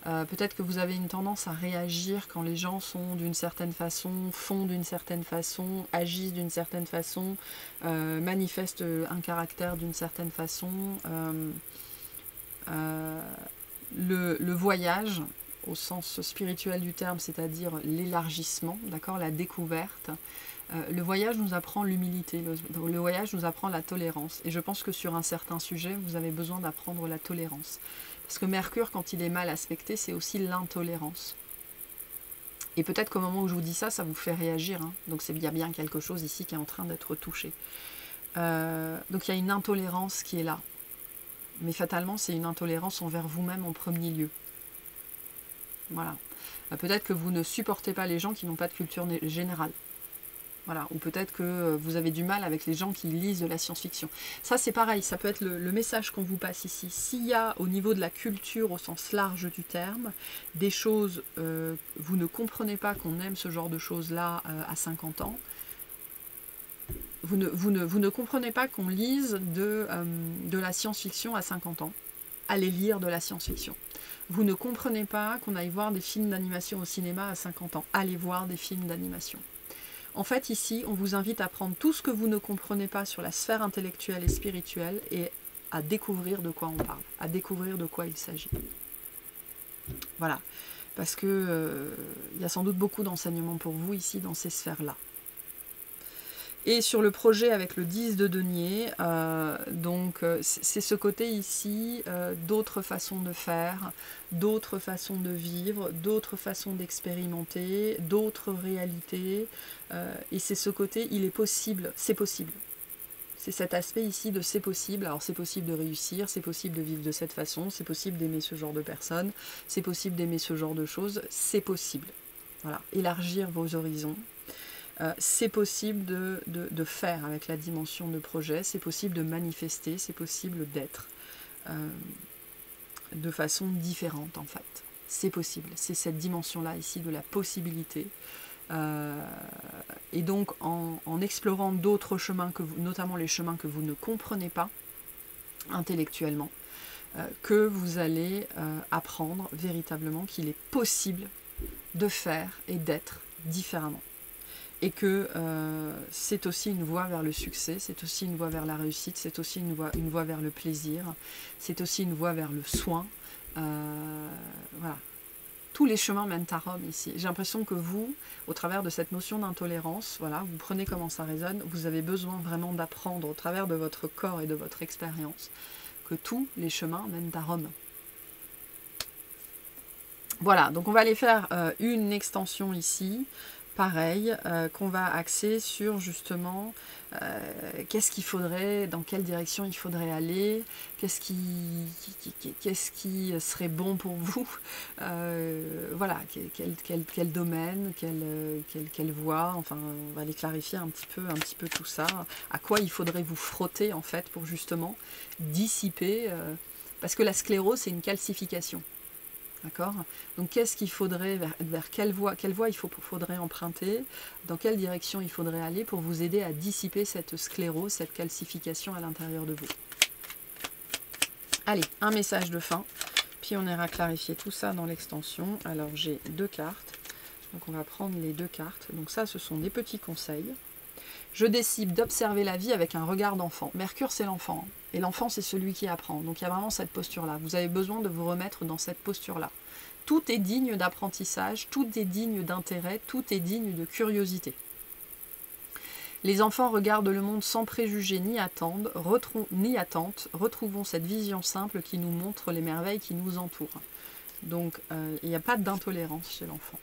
Peut-être que vous avez une tendance à réagir quand les gens sont d'une certaine façon, font d'une certaine façon, agissent d'une certaine façon, manifestent un caractère d'une certaine façon. Le voyage, au sens spirituel du terme, c'est-à-dire l'élargissement, d'accord, la découverte. Le voyage nous apprend l'humilité, le voyage nous apprend la tolérance. Et je pense que sur un certain sujet, vous avez besoin d'apprendre la tolérance. Parce que Mercure, quand il est mal aspecté, c'est aussi l'intolérance. Et peut-être qu'au moment où je vous dis ça, ça vous fait réagir. Hein. Donc il y a bien quelque chose ici qui est en train d'être touché. Donc il y a une intolérance qui est là. Mais fatalement, c'est une intolérance envers vous-même en premier lieu. Voilà. Peut-être que vous ne supportez pas les gens qui n'ont pas de culture générale. Voilà. Ou peut-être que vous avez du mal avec les gens qui lisent de la science-fiction. Ça, c'est pareil, ça peut être le message qu'on vous passe ici. S'il y a, au niveau de la culture, au sens large du terme, des choses, vous ne comprenez pas qu'on aime ce genre de choses-là à 50 ans, vous ne comprenez pas qu'on lise de la science-fiction à 50 ans. Allez lire de la science-fiction. Vous ne comprenez pas qu'on aille voir des films d'animation au cinéma à 50 ans. Allez voir des films d'animation. En fait, ici, on vous invite à prendre tout ce que vous ne comprenez pas sur la sphère intellectuelle et spirituelle et à découvrir de quoi on parle, à découvrir de quoi il s'agit. Voilà, parce que il y a sans doute beaucoup d'enseignements pour vous ici dans ces sphères-là. Et sur le projet avec le 10 de denier, c'est ce côté ici, d'autres façons de faire, d'autres façons de vivre, d'autres façons d'expérimenter, d'autres réalités. Et c'est ce côté, il est possible, c'est possible. C'est cet aspect ici de c'est possible. Alors c'est possible de réussir, c'est possible de vivre de cette façon, c'est possible d'aimer ce genre de personnes, c'est possible d'aimer ce genre de choses, c'est possible. Voilà, élargir vos horizons. C'est possible de faire avec la dimension de projet, c'est possible de manifester, c'est possible d'être de façon différente en fait. C'est possible, c'est cette dimension-là ici de la possibilité. Et donc en explorant d'autres chemins, notamment les chemins que vous ne comprenez pas intellectuellement, que vous allez apprendre véritablement qu'il est possible de faire et d'être différemment. Et que c'est aussi une voie vers le succès, c'est aussi une voie vers la réussite, c'est aussi une voie vers le plaisir, c'est aussi une voie vers le soin. Voilà. Tous les chemins mènent à Rome ici. J'ai l'impression que vous, au travers de cette notion d'intolérance, voilà, vous prenez comment ça résonne, vous avez besoin vraiment d'apprendre au travers de votre corps et de votre expérience que tous les chemins mènent à Rome. Voilà, donc on va aller faire une extension ici. Pareil, qu'on va axer sur justement qu'est-ce qu'il faudrait, dans quelle direction il faudrait aller, qu'est-ce qui serait bon pour vous, voilà, quel domaine, quelle voie, enfin on va aller clarifier un petit peu tout ça, à quoi il faudrait vous frotter en fait pour justement dissiper, parce que la sclérose c'est une calcification. D'accord? Donc qu'est-ce qu'il faudrait, vers quelle voie il faudrait emprunter, dans quelle direction il faudrait aller pour vous aider à dissiper cette sclérose, cette calcification à l'intérieur de vous. Allez, un message de fin, puis on ira clarifier tout ça dans l'extension. Alors j'ai 2 cartes, donc on va prendre les 2 cartes. Donc ça, ce sont des petits conseils. Je décide d'observer la vie avec un regard d'enfant. Mercure, c'est l'enfant. Et l'enfant, c'est celui qui apprend. Donc il y a vraiment cette posture-là. Vous avez besoin de vous remettre dans cette posture-là. Tout est digne d'apprentissage, tout est digne d'intérêt, tout est digne de curiosité. Les enfants regardent le monde sans préjugés ni attentes. Retrouvons cette vision simple qui nous montre les merveilles qui nous entourent. Donc il n'y a pas d'intolérance chez l'enfant.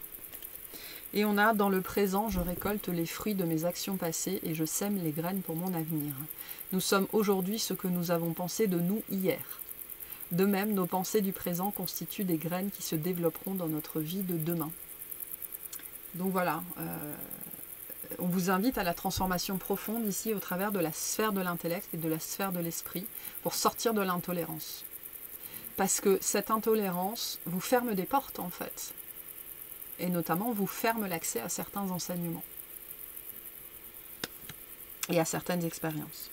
Et on a, dans le présent, je récolte les fruits de mes actions passées et je sème les graines pour mon avenir. Nous sommes aujourd'hui ce que nous avons pensé de nous hier. De même, nos pensées du présent constituent des graines qui se développeront dans notre vie de demain. Donc voilà, on vous invite à la transformation profonde ici au travers de la sphère de l'intellect et de la sphère de l'esprit pour sortir de l'intolérance. Parce que cette intolérance vous ferme des portes en fait. Et notamment vous ferme l'accès à certains enseignements et à certaines expériences.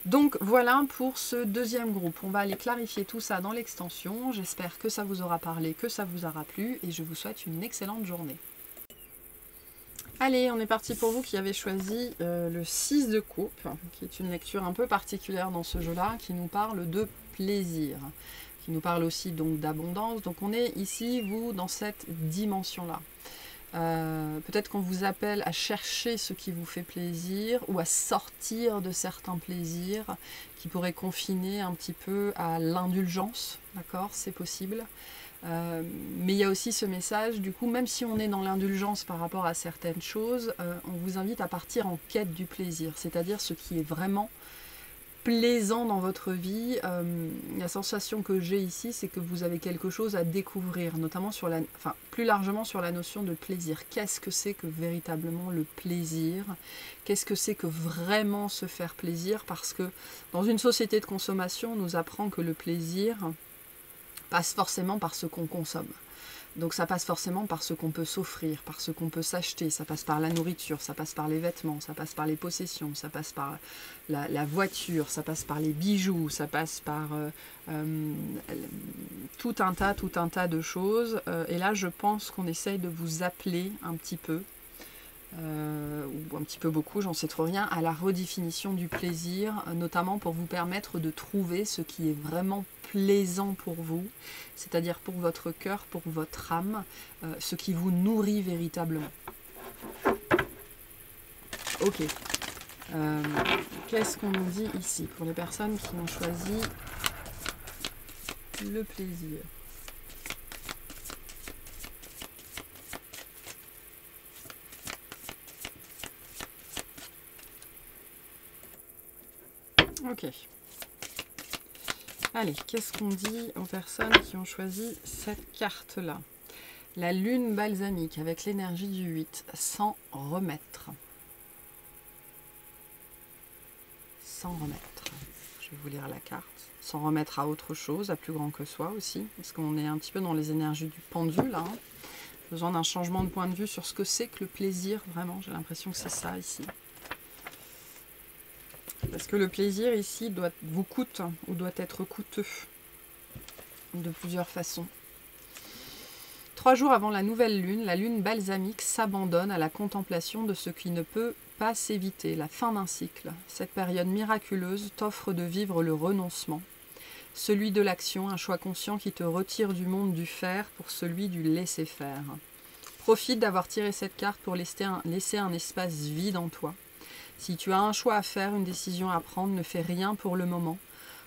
Donc voilà pour ce deuxième groupe. On va aller clarifier tout ça dans l'extension. J'espère que ça vous aura parlé, que ça vous aura plu et je vous souhaite une excellente journée. Allez, on est parti pour vous qui avez choisi le 6 de coupe, qui est une lecture un peu particulière dans ce jeu-là, qui nous parle de plaisir. Qui nous parle aussi donc d'abondance. Donc on est ici, vous, dans cette dimension-là. Peut-être qu'on vous appelle à chercher ce qui vous fait plaisir ou à sortir de certains plaisirs qui pourraient confiner un petit peu à l'indulgence. D'accord, c'est possible. Mais il y a aussi ce message, du coup, même si on est dans l'indulgence par rapport à certaines choses, on vous invite à partir en quête du plaisir, c'est-à-dire ce qui est vraiment plaisant dans votre vie, la sensation que j'ai ici, c'est que vous avez quelque chose à découvrir, notamment sur plus largement sur la notion de plaisir. Qu'est-ce que c'est que véritablement le plaisir? Qu'est-ce que c'est que vraiment se faire plaisir? Parce que dans une société de consommation, on nous apprend que le plaisir passe forcément par ce qu'on consomme. Donc ça passe forcément par ce qu'on peut s'offrir, par ce qu'on peut s'acheter, ça passe par la nourriture, ça passe par les vêtements, ça passe par les possessions, ça passe par la voiture, ça passe par les bijoux, ça passe par tout un tas de choses. Et là, je pense qu'on essaye de vous appeler un petit peu, ou un petit peu beaucoup, j'en sais trop rien, à la redéfinition du plaisir, notamment pour vous permettre de trouver ce qui est vraiment plaisant pour vous, c'est-à-dire pour votre cœur, pour votre âme, ce qui vous nourrit véritablement. Ok. Qu'est-ce qu'on nous dit ici pour les personnes qui ont choisi le plaisir? Ok. Allez, qu'est-ce qu'on dit aux personnes qui ont choisi cette carte-là? La lune balsamique avec l'énergie du 8, s'en remettre. S'en remettre. Je vais vous lire la carte. S'en remettre à autre chose, à plus grand que soi aussi, parce qu'on est un petit peu dans les énergies du pendule, là. Besoin d'un changement de point de vue sur ce que c'est que le plaisir, vraiment. J'ai l'impression que c'est ça ici. Parce que le plaisir ici vous coûte ou doit être coûteux de plusieurs façons. 3 jours avant la nouvelle lune, la lune balsamique s'abandonne à la contemplation de ce qui ne peut pas s'éviter, la fin d'un cycle. Cette période miraculeuse t'offre de vivre le renoncement, celui de l'action, un choix conscient qui te retire du monde du faire pour celui du laisser-faire. Profite d'avoir tiré cette carte pour laisser un espace vide en toi. Si tu as un choix à faire, une décision à prendre, ne fais rien pour le moment.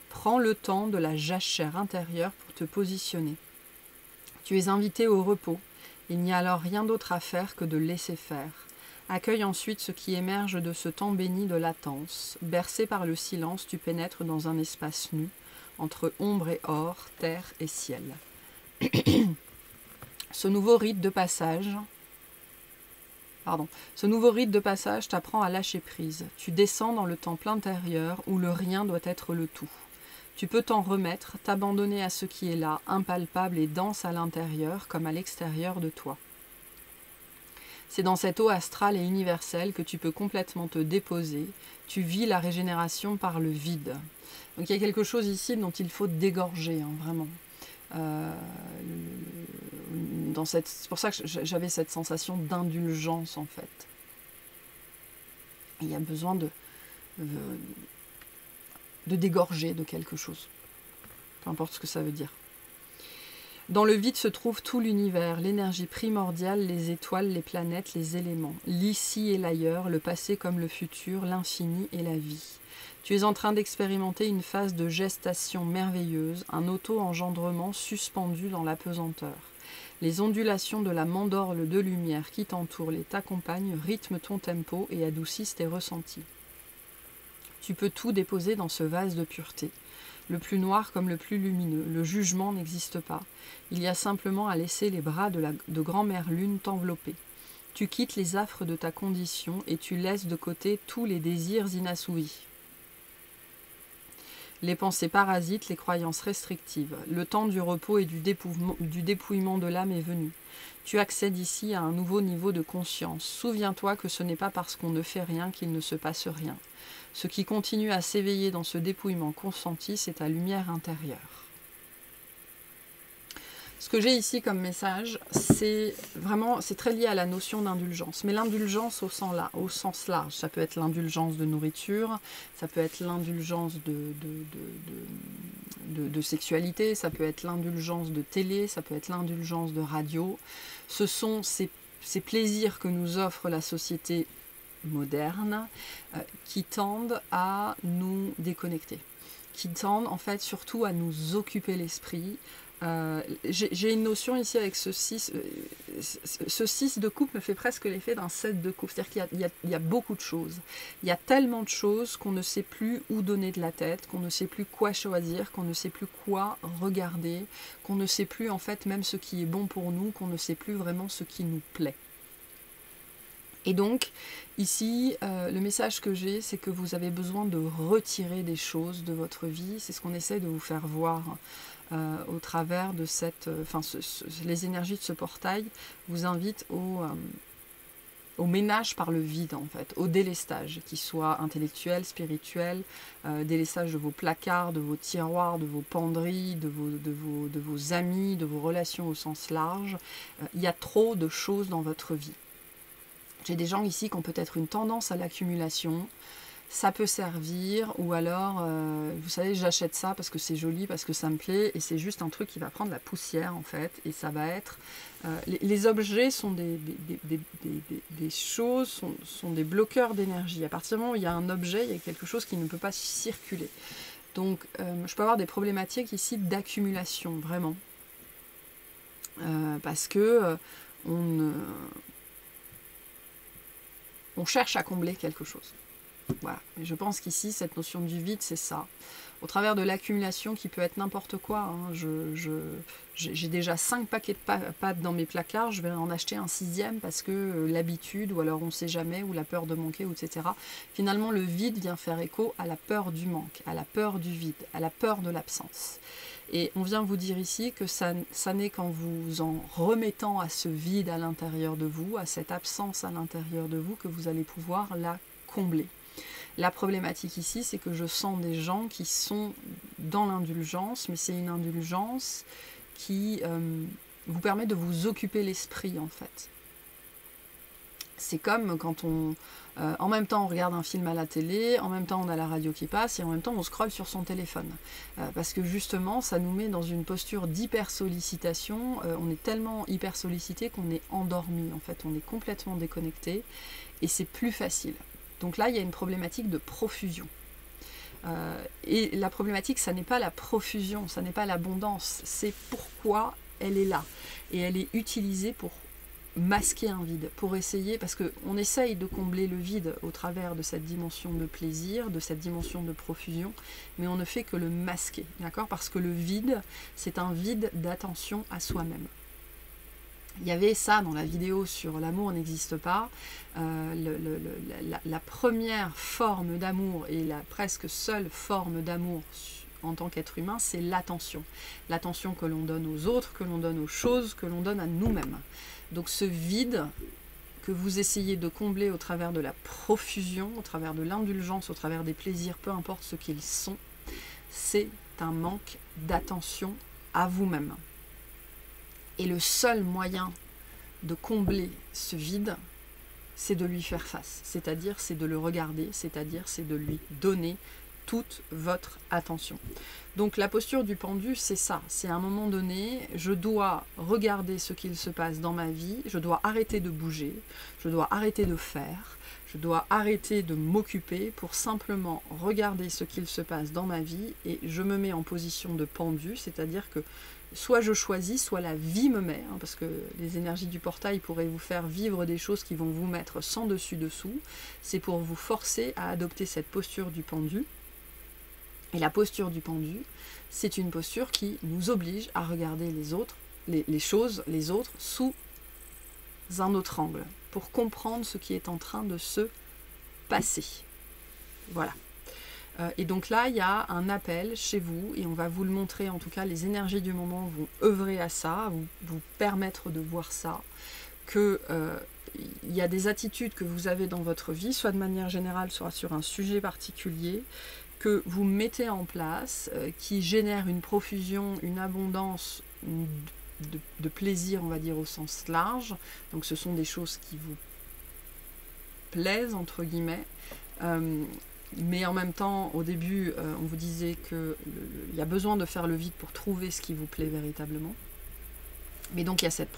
Prends le temps de la jachère intérieure pour te positionner. Tu es invité au repos. Il n'y a alors rien d'autre à faire que de laisser faire. Accueille ensuite ce qui émerge de ce temps béni de latence. Bercé par le silence, tu pénètres dans un espace nu, entre ombre et or, terre et ciel. Ce nouveau rite de passage t'apprend à lâcher prise. Tu descends dans le temple intérieur où le rien doit être le tout. Tu peux t'en remettre, t'abandonner à ce qui est là, impalpable et dense à l'intérieur comme à l'extérieur de toi. C'est dans cette eau astrale et universelle que tu peux complètement te déposer. Tu vis la régénération par le vide. Donc il y a quelque chose ici dont il faut dégorger, hein, vraiment. C'est pour ça que j'avais cette sensation d'indulgence en fait. Il y a besoin de dégorger de quelque chose. Peu importe ce que ça veut dire. Dans le vide se trouve tout l'univers, l'énergie primordiale, les étoiles, les planètes, les éléments. L'ici et l'ailleurs, le passé comme le futur, l'infini et la vie. Tu es en train d'expérimenter une phase de gestation merveilleuse, un auto-engendrement suspendu dans la pesanteur. Les ondulations de la mandorle de lumière qui t'entourent et t'accompagnent rythment ton tempo et adoucissent tes ressentis. Tu peux tout déposer dans ce vase de pureté, le plus noir comme le plus lumineux. Le jugement n'existe pas. Il y a simplement à laisser les bras de grand-mère lune t'envelopper. Tu quittes les affres de ta condition et tu laisses de côté tous les désirs inassouvis. Les pensées parasites, les croyances restrictives. Le temps du repos et du dépouillement de l'âme est venu. Tu accèdes ici à un nouveau niveau de conscience. Souviens-toi que ce n'est pas parce qu'on ne fait rien qu'il ne se passe rien. Ce qui continue à s'éveiller dans ce dépouillement consenti, c'est ta lumière intérieure. Ce que j'ai ici comme message, c'est très lié à la notion d'indulgence. Mais l'indulgence au sens large, ça peut être l'indulgence de nourriture, ça peut être l'indulgence de sexualité, ça peut être l'indulgence de télé, ça peut être l'indulgence de radio. Ce sont ces plaisirs que nous offre la société moderne qui tendent à nous déconnecter, qui tendent en fait surtout à nous occuper l'esprit, J'ai une notion ici avec ce 6. Ce 6 de coupe me fait presque l'effet d'un 7 de coupe. C'est-à-dire qu'il y a beaucoup de choses. Il y a tellement de choses qu'on ne sait plus où donner de la tête, qu'on ne sait plus quoi choisir, qu'on ne sait plus quoi regarder, qu'on ne sait plus en fait même ce qui est bon pour nous, qu'on ne sait plus vraiment ce qui nous plaît. Et donc, ici, le message que j'ai, c'est que vous avez besoin de retirer des choses de votre vie. C'est ce qu'on essaie de vous faire voir au travers de cette... les énergies de ce portail vous invitent au ménage par le vide, en fait, au délestage, qu'il soit intellectuel, spirituel, délestage de vos placards, de vos tiroirs, de vos penderies, de vos amis, de vos relations au sens large. Il y a trop de choses dans votre vie. J'ai des gens ici qui ont peut-être une tendance à l'accumulation, ça peut servir, ou alors, vous savez, j'achète ça parce que c'est joli, parce que ça me plaît, et c'est juste un truc qui va prendre la poussière en fait, et ça va être... les objets sont des choses, sont des bloqueurs d'énergie. À partir du moment où il y a un objet, il y a quelque chose qui ne peut pas circuler. Donc, je peux avoir des problématiques ici d'accumulation, vraiment. Parce que on cherche à combler quelque chose. Voilà. Et je pense qu'ici, cette notion du vide, c'est ça. Au travers de l'accumulation qui peut être n'importe quoi. Hein. J'ai déjà 5 paquets de pâtes dans mes placards, je vais en acheter un 6e parce que l'habitude, ou alors on ne sait jamais, ou la peur de manquer, etc. Finalement, le vide vient faire écho à la peur du manque, à la peur du vide, à la peur de l'absence. Et on vient vous dire ici que ça n'est qu'en vous en remettant à ce vide à l'intérieur de vous, à cette absence à l'intérieur de vous, que vous allez pouvoir la combler. La problématique ici, c'est que je sens des gens qui sont dans l'indulgence, mais c'est une indulgence qui vous permet de vous occuper l'esprit, en fait. C'est comme quand en même temps on regarde un film à la télé, en même temps on a la radio qui passe, et en même temps on scrolle sur son téléphone. Parce que justement, ça nous met dans une posture d'hyper-sollicitation. On est tellement hyper-sollicité qu'on est endormi, en fait. On est complètement déconnecté, et c'est plus facile. Donc là, il y a une problématique de profusion. Et la problématique, ça n'est pas la profusion, ça n'est pas l'abondance, c'est pourquoi elle est là. Et elle est utilisée pour masquer un vide, pour essayer, parce qu'on essaye de combler le vide au travers de cette dimension de plaisir, de cette dimension de profusion, mais on ne fait que le masquer, d'accord? Parce que le vide, c'est un vide d'attention à soi-même. Il y avait ça dans la vidéo sur l'amour n'existe pas. La première forme d'amour et la presque seule forme d'amour en tant qu'être humain, c'est l'attention. L'attention que l'on donne aux autres, que l'on donne aux choses, que l'on donne à nous-mêmes. Donc ce vide que vous essayez de combler au travers de la profusion, au travers de l'indulgence, au travers des plaisirs, peu importe ce qu'ils sont, c'est un manque d'attention à vous-même. Et le seul moyen de combler ce vide, c'est de lui faire face. C'est-à-dire, c'est de le regarder, c'est-à-dire, c'est de lui donner toute votre attention. Donc la posture du pendu, c'est ça. C'est à un moment donné, je dois regarder ce qu'il se passe dans ma vie, je dois arrêter de bouger, je dois arrêter de faire, je dois arrêter de m'occuper pour simplement regarder ce qu'il se passe dans ma vie, et je me mets en position de pendu, c'est-à-dire que soit je choisis, soit la vie me met, hein, parce que les énergies du portail pourraient vous faire vivre des choses qui vont vous mettre sans dessus-dessous. C'est pour vous forcer à adopter cette posture du pendu. Et la posture du pendu, c'est une posture qui nous oblige à regarder les autres, les choses, les autres, sous un autre angle, pour comprendre ce qui est en train de se passer. Voilà. Et donc là, il y a un appel chez vous, et on va vous le montrer, en tout cas, les énergies du moment vont œuvrer à ça, vous permettre de voir ça, que il y a des attitudes que vous avez dans votre vie, soit de manière générale, soit sur un sujet particulier, que vous mettez en place, qui génèrent une profusion, une abondance de plaisir, on va dire, au sens large. Donc ce sont des choses qui vous plaisent, entre guillemets, mais en même temps, au début, on vous disait qu'il y a besoin de faire le vide pour trouver ce qui vous plaît véritablement. Mais donc il y a cette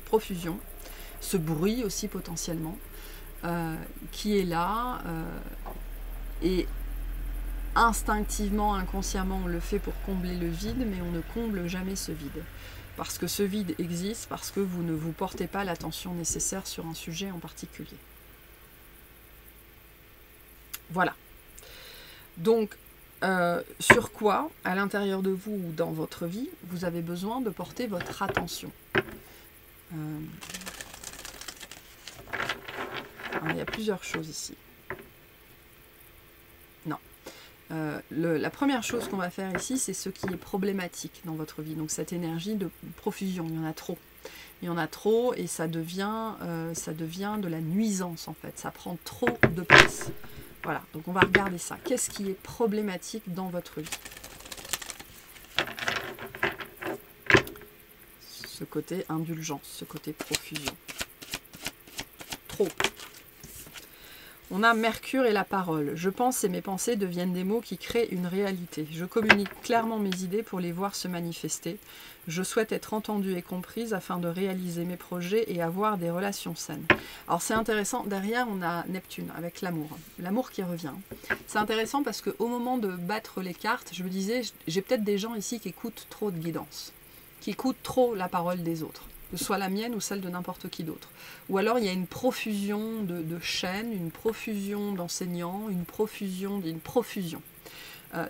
profusion, ce bruit aussi potentiellement, qui est là. Et instinctivement, inconsciemment, on le fait pour combler le vide, mais on ne comble jamais ce vide. Parce que ce vide existe, parce que vous ne vous portez pas l'attention nécessaire sur un sujet en particulier. Voilà. Donc, sur quoi, à l'intérieur de vous ou dans votre vie, vous avez besoin de porter votre attention. Il y a plusieurs choses ici. Non. La première chose qu'on va faire ici, c'est ce qui est problématique dans votre vie. Donc cette énergie de profusion, il y en a trop. Il y en a trop et ça devient de la nuisance en fait. Ça prend trop de place. Voilà, donc on va regarder ça. Qu'est-ce qui est problématique dans votre vie? Ce côté indulgence, ce côté profusion. Trop. On a Mercure et la parole. Je pense et mes pensées deviennent des mots qui créent une réalité. Je communique clairement mes idées pour les voir se manifester. Je souhaite être entendue et comprise afin de réaliser mes projets et avoir des relations saines. Alors c'est intéressant, derrière on a Neptune avec l'amour. L'amour qui revient. C'est intéressant parce qu'au moment de battre les cartes, je me disais, j'ai peut-être des gens ici qui écoutent trop de guidance, qui écoutent trop la parole des autres. Que ce soit la mienne ou celle de n'importe qui d'autre. Ou alors il y a une profusion de chaînes, une profusion d'enseignants, une profusion.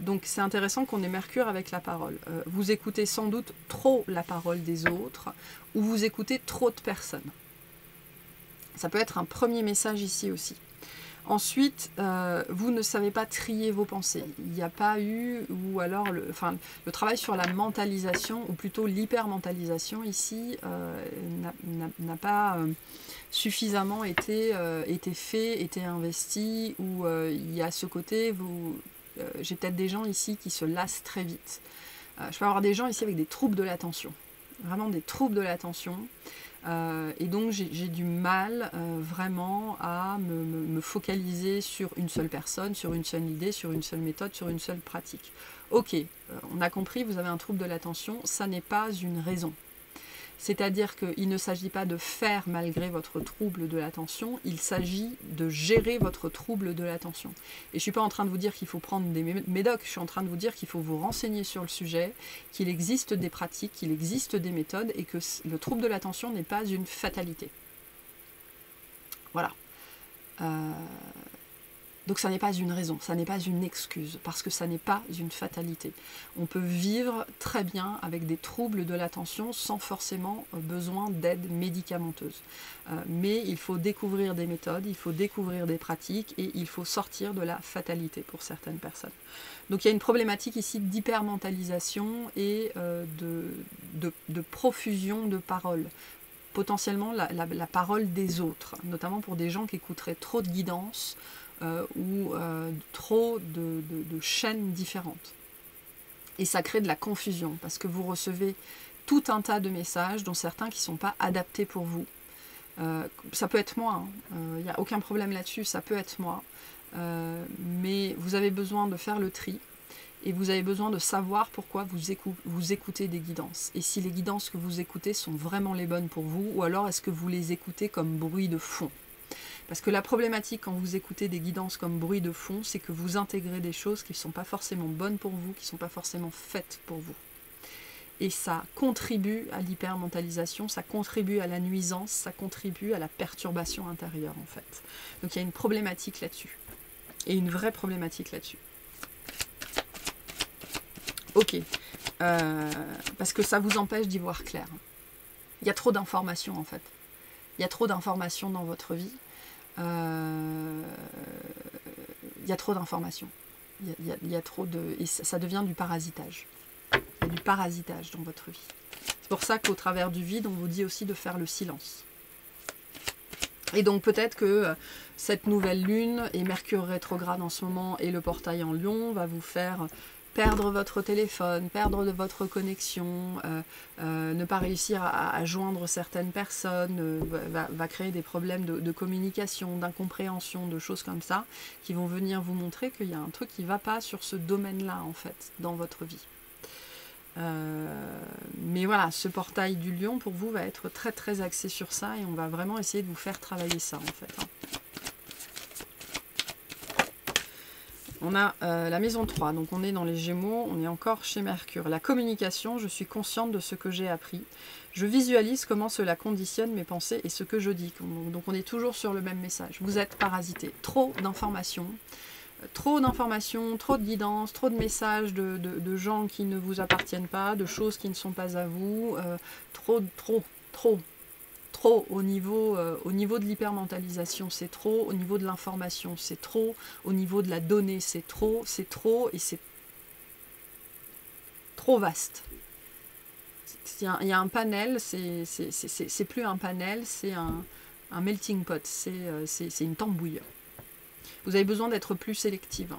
Donc c'est intéressant qu'on ait Mercure avec la parole. Vous écoutez sans doute trop la parole des autres ou vous écoutez trop de personnes. Ça peut être un premier message ici aussi. Ensuite, vous ne savez pas trier vos pensées. Il n'y a pas eu, ou alors le travail sur la mentalisation, ou plutôt l'hypermentalisation ici, n'a pas suffisamment été fait, été investi, ou il y a ce côté, j'ai peut-être des gens ici qui se lassent très vite. Je peux avoir des gens ici avec des troubles de l'attention, vraiment des troubles de l'attention. Et donc j'ai du mal vraiment à me focaliser sur une seule personne, sur une seule idée, sur une seule méthode, sur une seule pratique. Ok, on a compris, vous avez un trouble de l'attention, ça n'est pas une raison. C'est-à-dire qu'il ne s'agit pas de faire malgré votre trouble de l'attention, il s'agit de gérer votre trouble de l'attention. Et je ne suis pas en train de vous dire qu'il faut prendre des médocs, je suis en train de vous dire qu'il faut vous renseigner sur le sujet, qu'il existe des pratiques, qu'il existe des méthodes et que le trouble de l'attention n'est pas une fatalité. Voilà. Donc ça n'est pas une raison, ça n'est pas une excuse, parce que ça n'est pas une fatalité. On peut vivre très bien avec des troubles de l'attention sans forcément besoin d'aide médicamenteuse. Mais il faut découvrir des méthodes, il faut découvrir des pratiques et il faut sortir de la fatalité pour certaines personnes. Donc il y a une problématique ici d'hypermentalisation et de profusion de paroles. Potentiellement la parole des autres, notamment pour des gens qui écouteraient trop de guidance, ou trop de chaînes différentes. Et ça crée de la confusion, parce que vous recevez tout un tas de messages, dont certains qui ne sont pas adaptés pour vous. Ça peut être moi, il n'y a aucun problème là-dessus, ça peut être moi. Mais vous avez besoin de faire le tri, et vous avez besoin de savoir pourquoi vous écoutez des guidances. Et si les guidances que vous écoutez sont vraiment les bonnes pour vous, ou alors est-ce que vous les écoutez comme bruit de fond ? Parce que la problématique quand vous écoutez des guidances comme bruit de fond, c'est que vous intégrez des choses qui ne sont pas forcément bonnes pour vous, qui ne sont pas forcément faites pour vous. Et ça contribue à l'hypermentalisation, ça contribue à la nuisance, ça contribue à la perturbation intérieure en fait. Donc il y a une problématique là-dessus. Et une vraie problématique là-dessus. Ok. Parce que ça vous empêche d'y voir clair. Il y a trop d'informations en fait. Il y a trop d'informations dans votre vie. Il y a trop d'informations. Il y a trop de... Et ça devient du parasitage. Il y a du parasitage dans votre vie. C'est pour ça qu'au travers du vide, on vous dit aussi de faire le silence. Et donc peut-être que cette nouvelle lune et Mercure rétrograde en ce moment et le portail en Lion va vous faire perdre votre téléphone, perdre de votre connexion, ne pas réussir à joindre certaines personnes, va créer des problèmes de communication, d'incompréhension, de choses comme ça, qui vont venir vous montrer qu'il y a un truc qui ne va pas sur ce domaine-là, en fait, dans votre vie. Mais voilà, ce portail du Lion, pour vous, va être très très axé sur ça, et on va vraiment essayer de vous faire travailler ça, en fait. On a la maison 3, donc on est dans les Gémeaux, on est encore chez Mercure. La communication, je suis consciente de ce que j'ai appris. Je visualise comment cela conditionne mes pensées et ce que je dis. Donc on est toujours sur le même message. Vous êtes parasité. Trop d'informations, trop de guidance, trop de messages de gens qui ne vous appartiennent pas, de choses qui ne sont pas à vous, trop au niveau de l'hypermentalisation, c'est trop, au niveau de l'information, c'est trop, au niveau de la donnée, c'est trop, et c'est trop vaste. Il y a un panel, c'est plus un panel, c'est un melting pot, c'est une tambouille. Vous avez besoin d'être plus sélective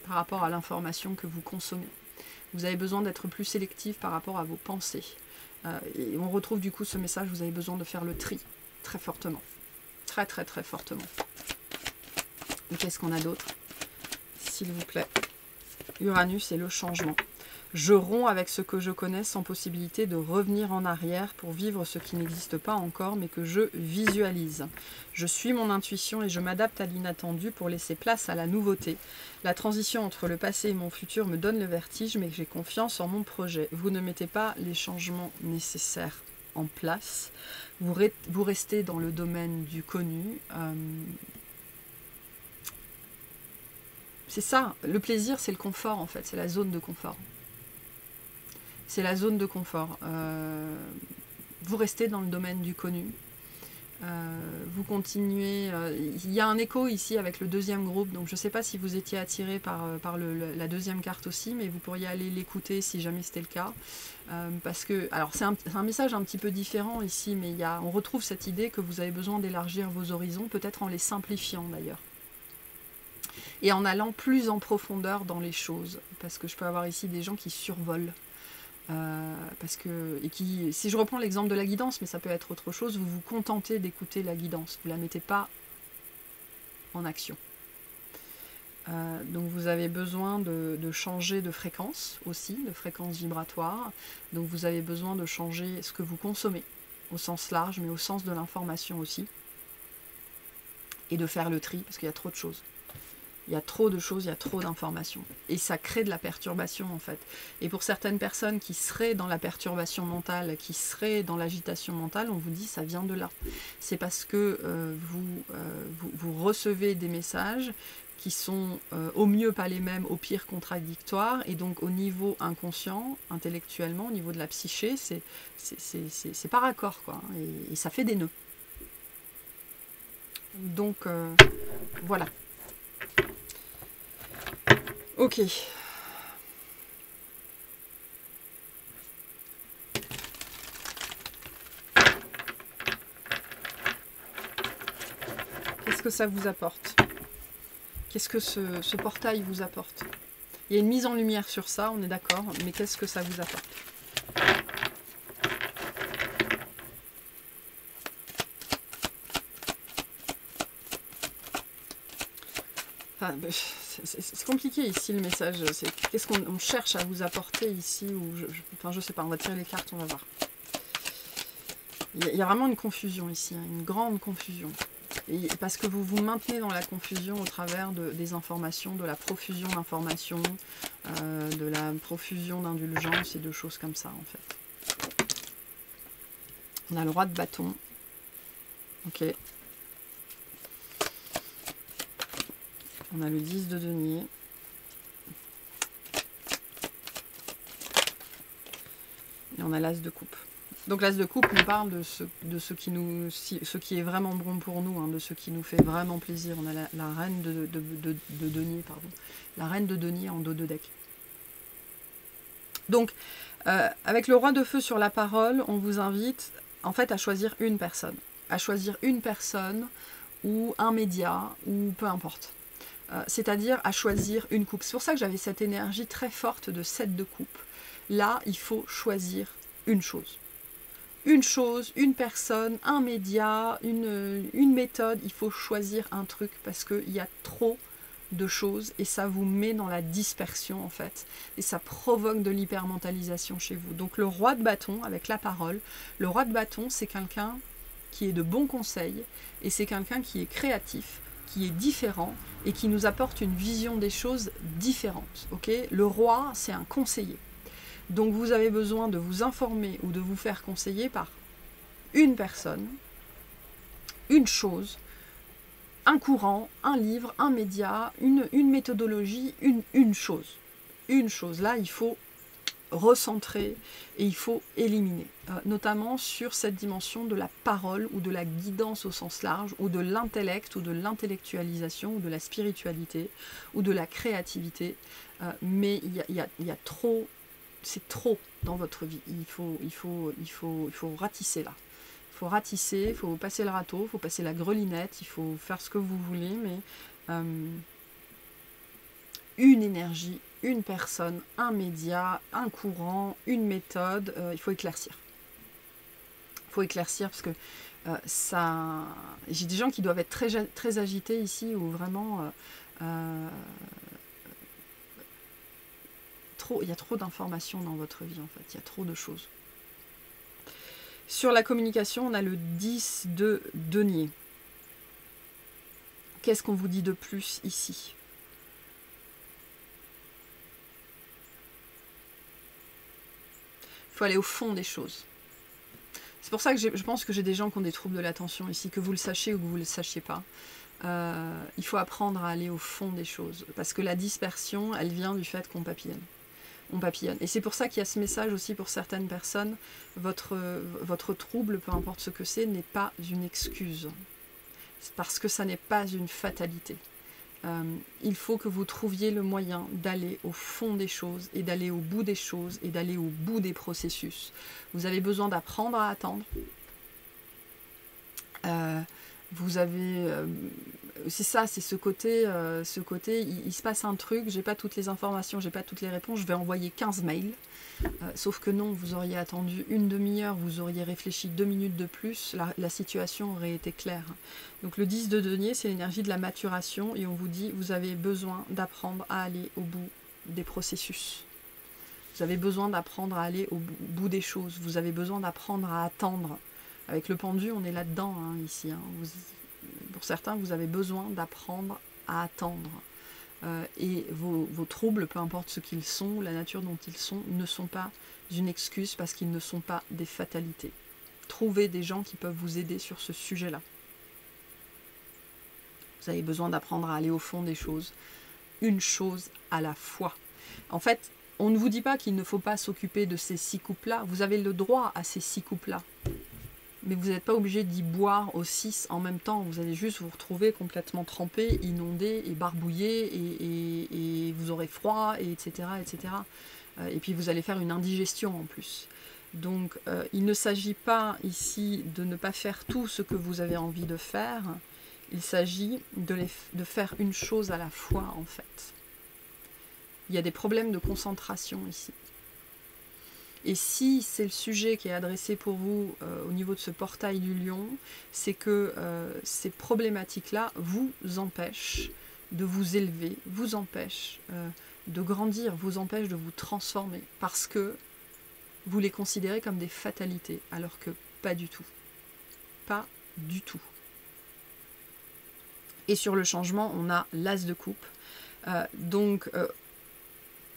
par rapport à l'information que vous consommez. Vous avez besoin d'être plus sélective par rapport à vos pensées. Et on retrouve du coup ce message, vous avez besoin de faire le tri très fortement. Très fortement. Et qu'est-ce qu'on a d'autre? S'il vous plaît. Uranus et le changement. Je romps avec ce que je connais sans possibilité de revenir en arrière pour vivre ce qui n'existe pas encore mais que je visualise. Je suis mon intuition et je m'adapte à l'inattendu pour laisser place à la nouveauté. La transition entre le passé et mon futur me donne le vertige mais j'ai confiance en mon projet. Vous ne mettez pas les changements nécessaires en place. Vous restez dans le domaine du connu. C'est ça, le plaisir c'est le confort en fait, c'est la zone de confort. C'est la zone de confort. Vous restez dans le domaine du connu. Vous continuez. Il y a un écho ici avec le deuxième groupe, donc je ne sais pas si vous étiez attiré par la deuxième carte aussi, mais vous pourriez aller l'écouter si jamais c'était le cas. Parce que, alors c'est un message un petit peu différent ici, mais on retrouve cette idée que vous avez besoin d'élargir vos horizons, peut-être en les simplifiant d'ailleurs. Et en allant plus en profondeur dans les choses. Parce que je peux avoir ici des gens qui survolent. Si je reprends l'exemple de la guidance, mais ça peut être autre chose, vous vous contentez d'écouter la guidance, vous ne la mettez pas en action. Donc vous avez besoin de changer de fréquence aussi, de fréquence vibratoire, donc vous avez besoin de changer ce que vous consommez, au sens large, mais au sens de l'information aussi, et de faire le tri, parce qu'il y a trop de choses. Il y a trop de choses, il y a trop d'informations. Et ça crée de la perturbation, en fait. Et pour certaines personnes qui seraient dans la perturbation mentale, qui seraient dans l'agitation mentale, on vous dit ça vient de là. C'est parce que vous recevez des messages qui sont au mieux pas les mêmes, au pire contradictoires. Et donc au niveau inconscient, intellectuellement, au niveau de la psyché, c'est par accord, quoi. Et ça fait des nœuds. Donc voilà. Ok. Qu'est-ce que ça vous apporte? Qu'est-ce que ce portail vous apporte? Il y a une mise en lumière sur ça, on est d'accord, mais qu'est-ce que ça vous apporte? Enfin, c'est compliqué ici le message. Qu'est-ce qu'on cherche à vous apporter ici enfin, je sais pas, on va tirer les cartes, on va voir. Il y a vraiment une confusion ici, hein, une grande confusion. Et parce que vous vous maintenez dans la confusion au travers des informations, de la profusion d'informations, de la profusion d'indulgence et de choses comme ça en fait. On a le roi de bâton. Ok. On a le 10 de denier. Et on a l'as de coupe. Donc l'as de coupe nous parle de ce qui est vraiment bon pour nous, hein, de ce qui nous fait vraiment plaisir. On a la reine de denier, pardon. La reine de denier en dos de deck. Donc, avec le roi de feu sur la parole, on vous invite en fait à choisir une personne. À choisir une personne ou un média ou peu importe. C'est-à-dire à choisir une coupe. C'est pour ça que j'avais cette énergie très forte de 7 de coupe. Là, il faut choisir une chose. Une chose, une personne, un média, une méthode. Il faut choisir un truc parce qu'il y a trop de choses et ça vous met dans la dispersion en fait. Et ça provoque de l'hypermentalisation chez vous. Donc le roi de bâton avec la parole. Le roi de bâton, c'est quelqu'un qui est de bons conseils et c'est quelqu'un qui est créatif qui est différent et qui nous apporte une vision des choses différente. Okay, le roi, c'est un conseiller. Donc vous avez besoin de vous informer ou de vous faire conseiller par une personne, une chose, un courant, un livre, un média, une méthodologie, une chose. Une chose. Là, il faut recentrer et il faut éliminer, notamment sur cette dimension de la parole ou de la guidance au sens large, ou de l'intellect, ou de l'intellectualisation, ou de la spiritualité, ou de la créativité. Mais il y a trop, c'est trop dans votre vie. Il faut ratisser là. Il faut ratisser, il faut passer le râteau, il faut passer la grelinette, il faut faire ce que vous voulez, mais une énergie, une personne, un média, un courant, une méthode, il faut éclaircir. Il faut éclaircir parce que ça... J'ai des gens qui doivent être très agités ici, ou vraiment... il y a trop d'informations dans votre vie, en fait. Il y a trop de choses. Sur la communication, on a le 10 de denier. Qu'est-ce qu'on vous dit de plus ici ? Il faut aller au fond des choses. C'est pour ça que je pense que j'ai des gens qui ont des troubles de l'attention ici, que vous le sachiez ou que vous ne le sachiez pas. Il faut apprendre à aller au fond des choses. Parce que la dispersion, elle vient du fait qu'on papillonne. On papillonne. Et c'est pour ça qu'il y a ce message aussi pour certaines personnes. Votre trouble, peu importe ce que c'est, n'est pas une excuse. C'est parce que ça n'est pas une fatalité. Il faut que vous trouviez le moyen d'aller au fond des choses et d'aller au bout des choses et d'aller au bout des processus. Vous avez besoin d'apprendre à attendre. Vous avez... c'est ça, c'est ce côté, il se passe un truc, j'ai pas toutes les informations, j'ai pas toutes les réponses, je vais envoyer 15 mails. Sauf que non, vous auriez attendu une demi-heure, vous auriez réfléchi 2 minutes de plus, la situation aurait été claire. Donc le 10 de denier, c'est l'énergie de la maturation, et on vous dit, vous avez besoin d'apprendre à aller au bout des processus. Vous avez besoin d'apprendre à aller au bout des choses, vous avez besoin d'apprendre à attendre. Avec le pendu, on est là-dedans, hein, ici. Hein. Pour certains, vous avez besoin d'apprendre à attendre. Et vos troubles, peu importe ce qu'ils sont, la nature dont ils sont, ne sont pas une excuse parce qu'ils ne sont pas des fatalités. Trouvez des gens qui peuvent vous aider sur ce sujet-là. Vous avez besoin d'apprendre à aller au fond des choses. Une chose à la fois. En fait, on ne vous dit pas qu'il ne faut pas s'occuper de ces 6 coupes-là. Vous avez le droit à ces 6 coupes-là. Mais vous n'êtes pas obligé d'y boire aux 6 en même temps. Vous allez juste vous retrouver complètement trempé, inondé et barbouillé, et vous aurez froid, et etc., etc. Et puis vous allez faire une indigestion en plus. Donc il ne s'agit pas ici de ne pas faire tout ce que vous avez envie de faire. Il s'agit de faire une chose à la fois, en fait. Il y a des problèmes de concentration ici. Et si c'est le sujet qui est adressé pour vous au niveau de ce portail du lion, c'est que ces problématiques-là vous empêchent de vous élever, vous empêchent de grandir, vous empêchent de vous transformer, parce que vous les considérez comme des fatalités, alors que pas du tout. Pas du tout. Et sur le changement, on a l'as de coupe.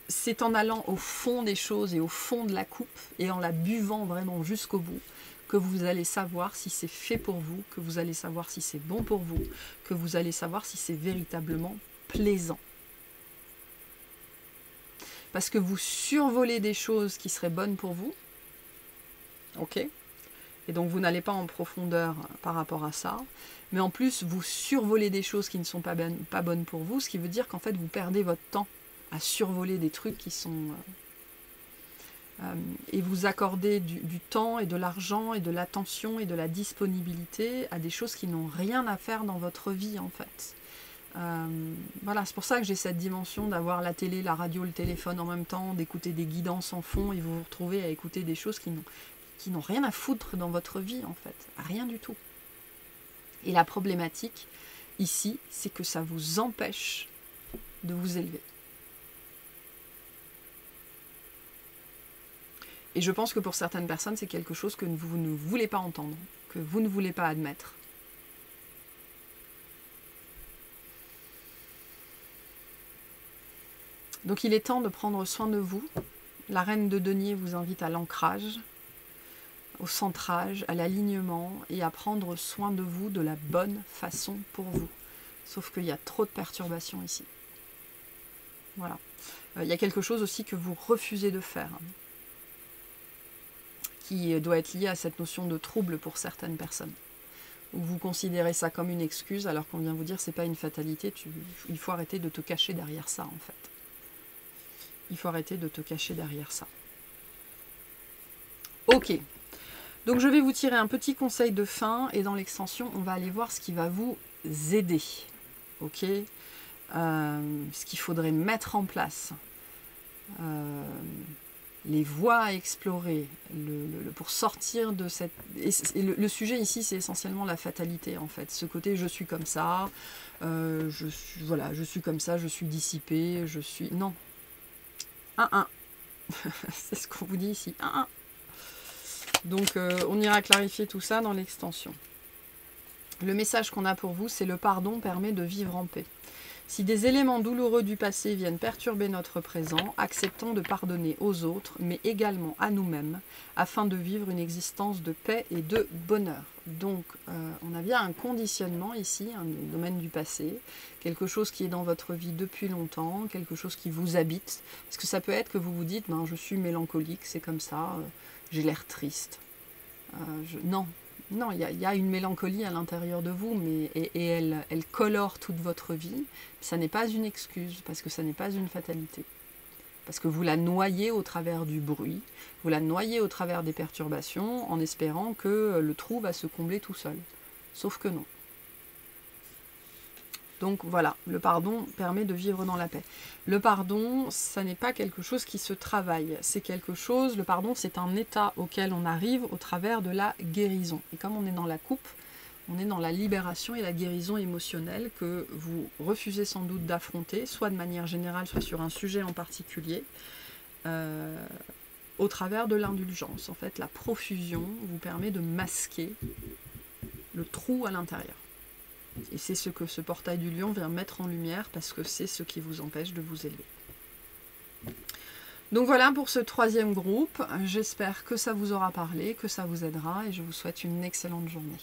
C'est en allant au fond des choses et au fond de la coupe et en la buvant vraiment jusqu'au bout que vous allez savoir si c'est fait pour vous, que vous allez savoir si c'est bon pour vous, que vous allez savoir si c'est véritablement plaisant. Parce que vous survolez des choses qui seraient bonnes pour vous, ok ? Et donc vous n'allez pas en profondeur par rapport à ça, mais en plus vous survolez des choses qui ne sont pas bonnes pour vous, ce qui veut dire qu'en fait vous perdez votre temps à survoler des trucs qui sont... et vous accordez du temps et de l'argent et de l'attention et de la disponibilité à des choses qui n'ont rien à faire dans votre vie, en fait. Voilà, c'est pour ça que j'ai cette dimension d'avoir la télé, la radio, le téléphone en même temps, d'écouter des guidances en fond, et vous vous retrouvez à écouter des choses qui n'ont rien à foutre dans votre vie, en fait. Rien du tout. Et la problématique, ici, c'est que ça vous empêche de vous élever. Et je pense que pour certaines personnes, c'est quelque chose que vous ne voulez pas entendre, que vous ne voulez pas admettre. Donc il est temps de prendre soin de vous. La reine de denier vous invite à l'ancrage, au centrage, à l'alignement et à prendre soin de vous de la bonne façon pour vous. Sauf qu'il y a trop de perturbations ici. Voilà. Il y a quelque chose aussi que vous refusez de faire, hein, qui doit être lié à cette notion de trouble pour certaines personnes. Ou vous considérez ça comme une excuse alors qu'on vient vous dire c'est pas une fatalité, il faut arrêter de te cacher derrière ça en fait. Il faut arrêter de te cacher derrière ça. Ok. Donc je vais vous tirer un petit conseil de fin et dans l'extension, on va aller voir ce qui va vous aider. Ok, ce qu'il faudrait mettre en place. Les voies à explorer pour sortir de cette... Et le sujet ici, c'est essentiellement la fatalité en fait. Ce côté je suis comme ça, voilà, je suis comme ça, je suis dissipé, je suis... Non. C'est ce qu'on vous dit ici. Donc on ira clarifier tout ça dans l'extension. Le message qu'on a pour vous, c'est le pardon permet de vivre en paix. Si des éléments douloureux du passé viennent perturber notre présent, acceptons de pardonner aux autres, mais également à nous-mêmes, afin de vivre une existence de paix et de bonheur. Donc, on a bien un conditionnement ici, un domaine du passé, quelque chose qui est dans votre vie depuis longtemps, quelque chose qui vous habite. Parce que ça peut être que vous vous dites, ben, je suis mélancolique, c'est comme ça, j'ai l'air triste. Non. Non, il y a une mélancolie à l'intérieur de vous, mais elle colore toute votre vie. Ça n'est pas une excuse, parce que ça n'est pas une fatalité. Parce que vous la noyez au travers du bruit, vous la noyez au travers des perturbations, en espérant que le trou va se combler tout seul. Sauf que non. Donc voilà, le pardon permet de vivre dans la paix. Le pardon, ça n'est pas quelque chose qui se travaille, c'est quelque chose, le pardon c'est un état auquel on arrive au travers de la guérison. Et comme on est dans la coupe, on est dans la libération et la guérison émotionnelle que vous refusez sans doute d'affronter, soit de manière générale, soit sur un sujet en particulier, au travers de l'indulgence. En fait, la profusion vous permet de masquer le trou à l'intérieur. Et c'est ce que ce portail du lion vient mettre en lumière parce que c'est ce qui vous empêche de vous élever. Donc voilà pour ce troisième groupe. J'espère que ça vous aura parlé, que ça vous aidera et je vous souhaite une excellente journée.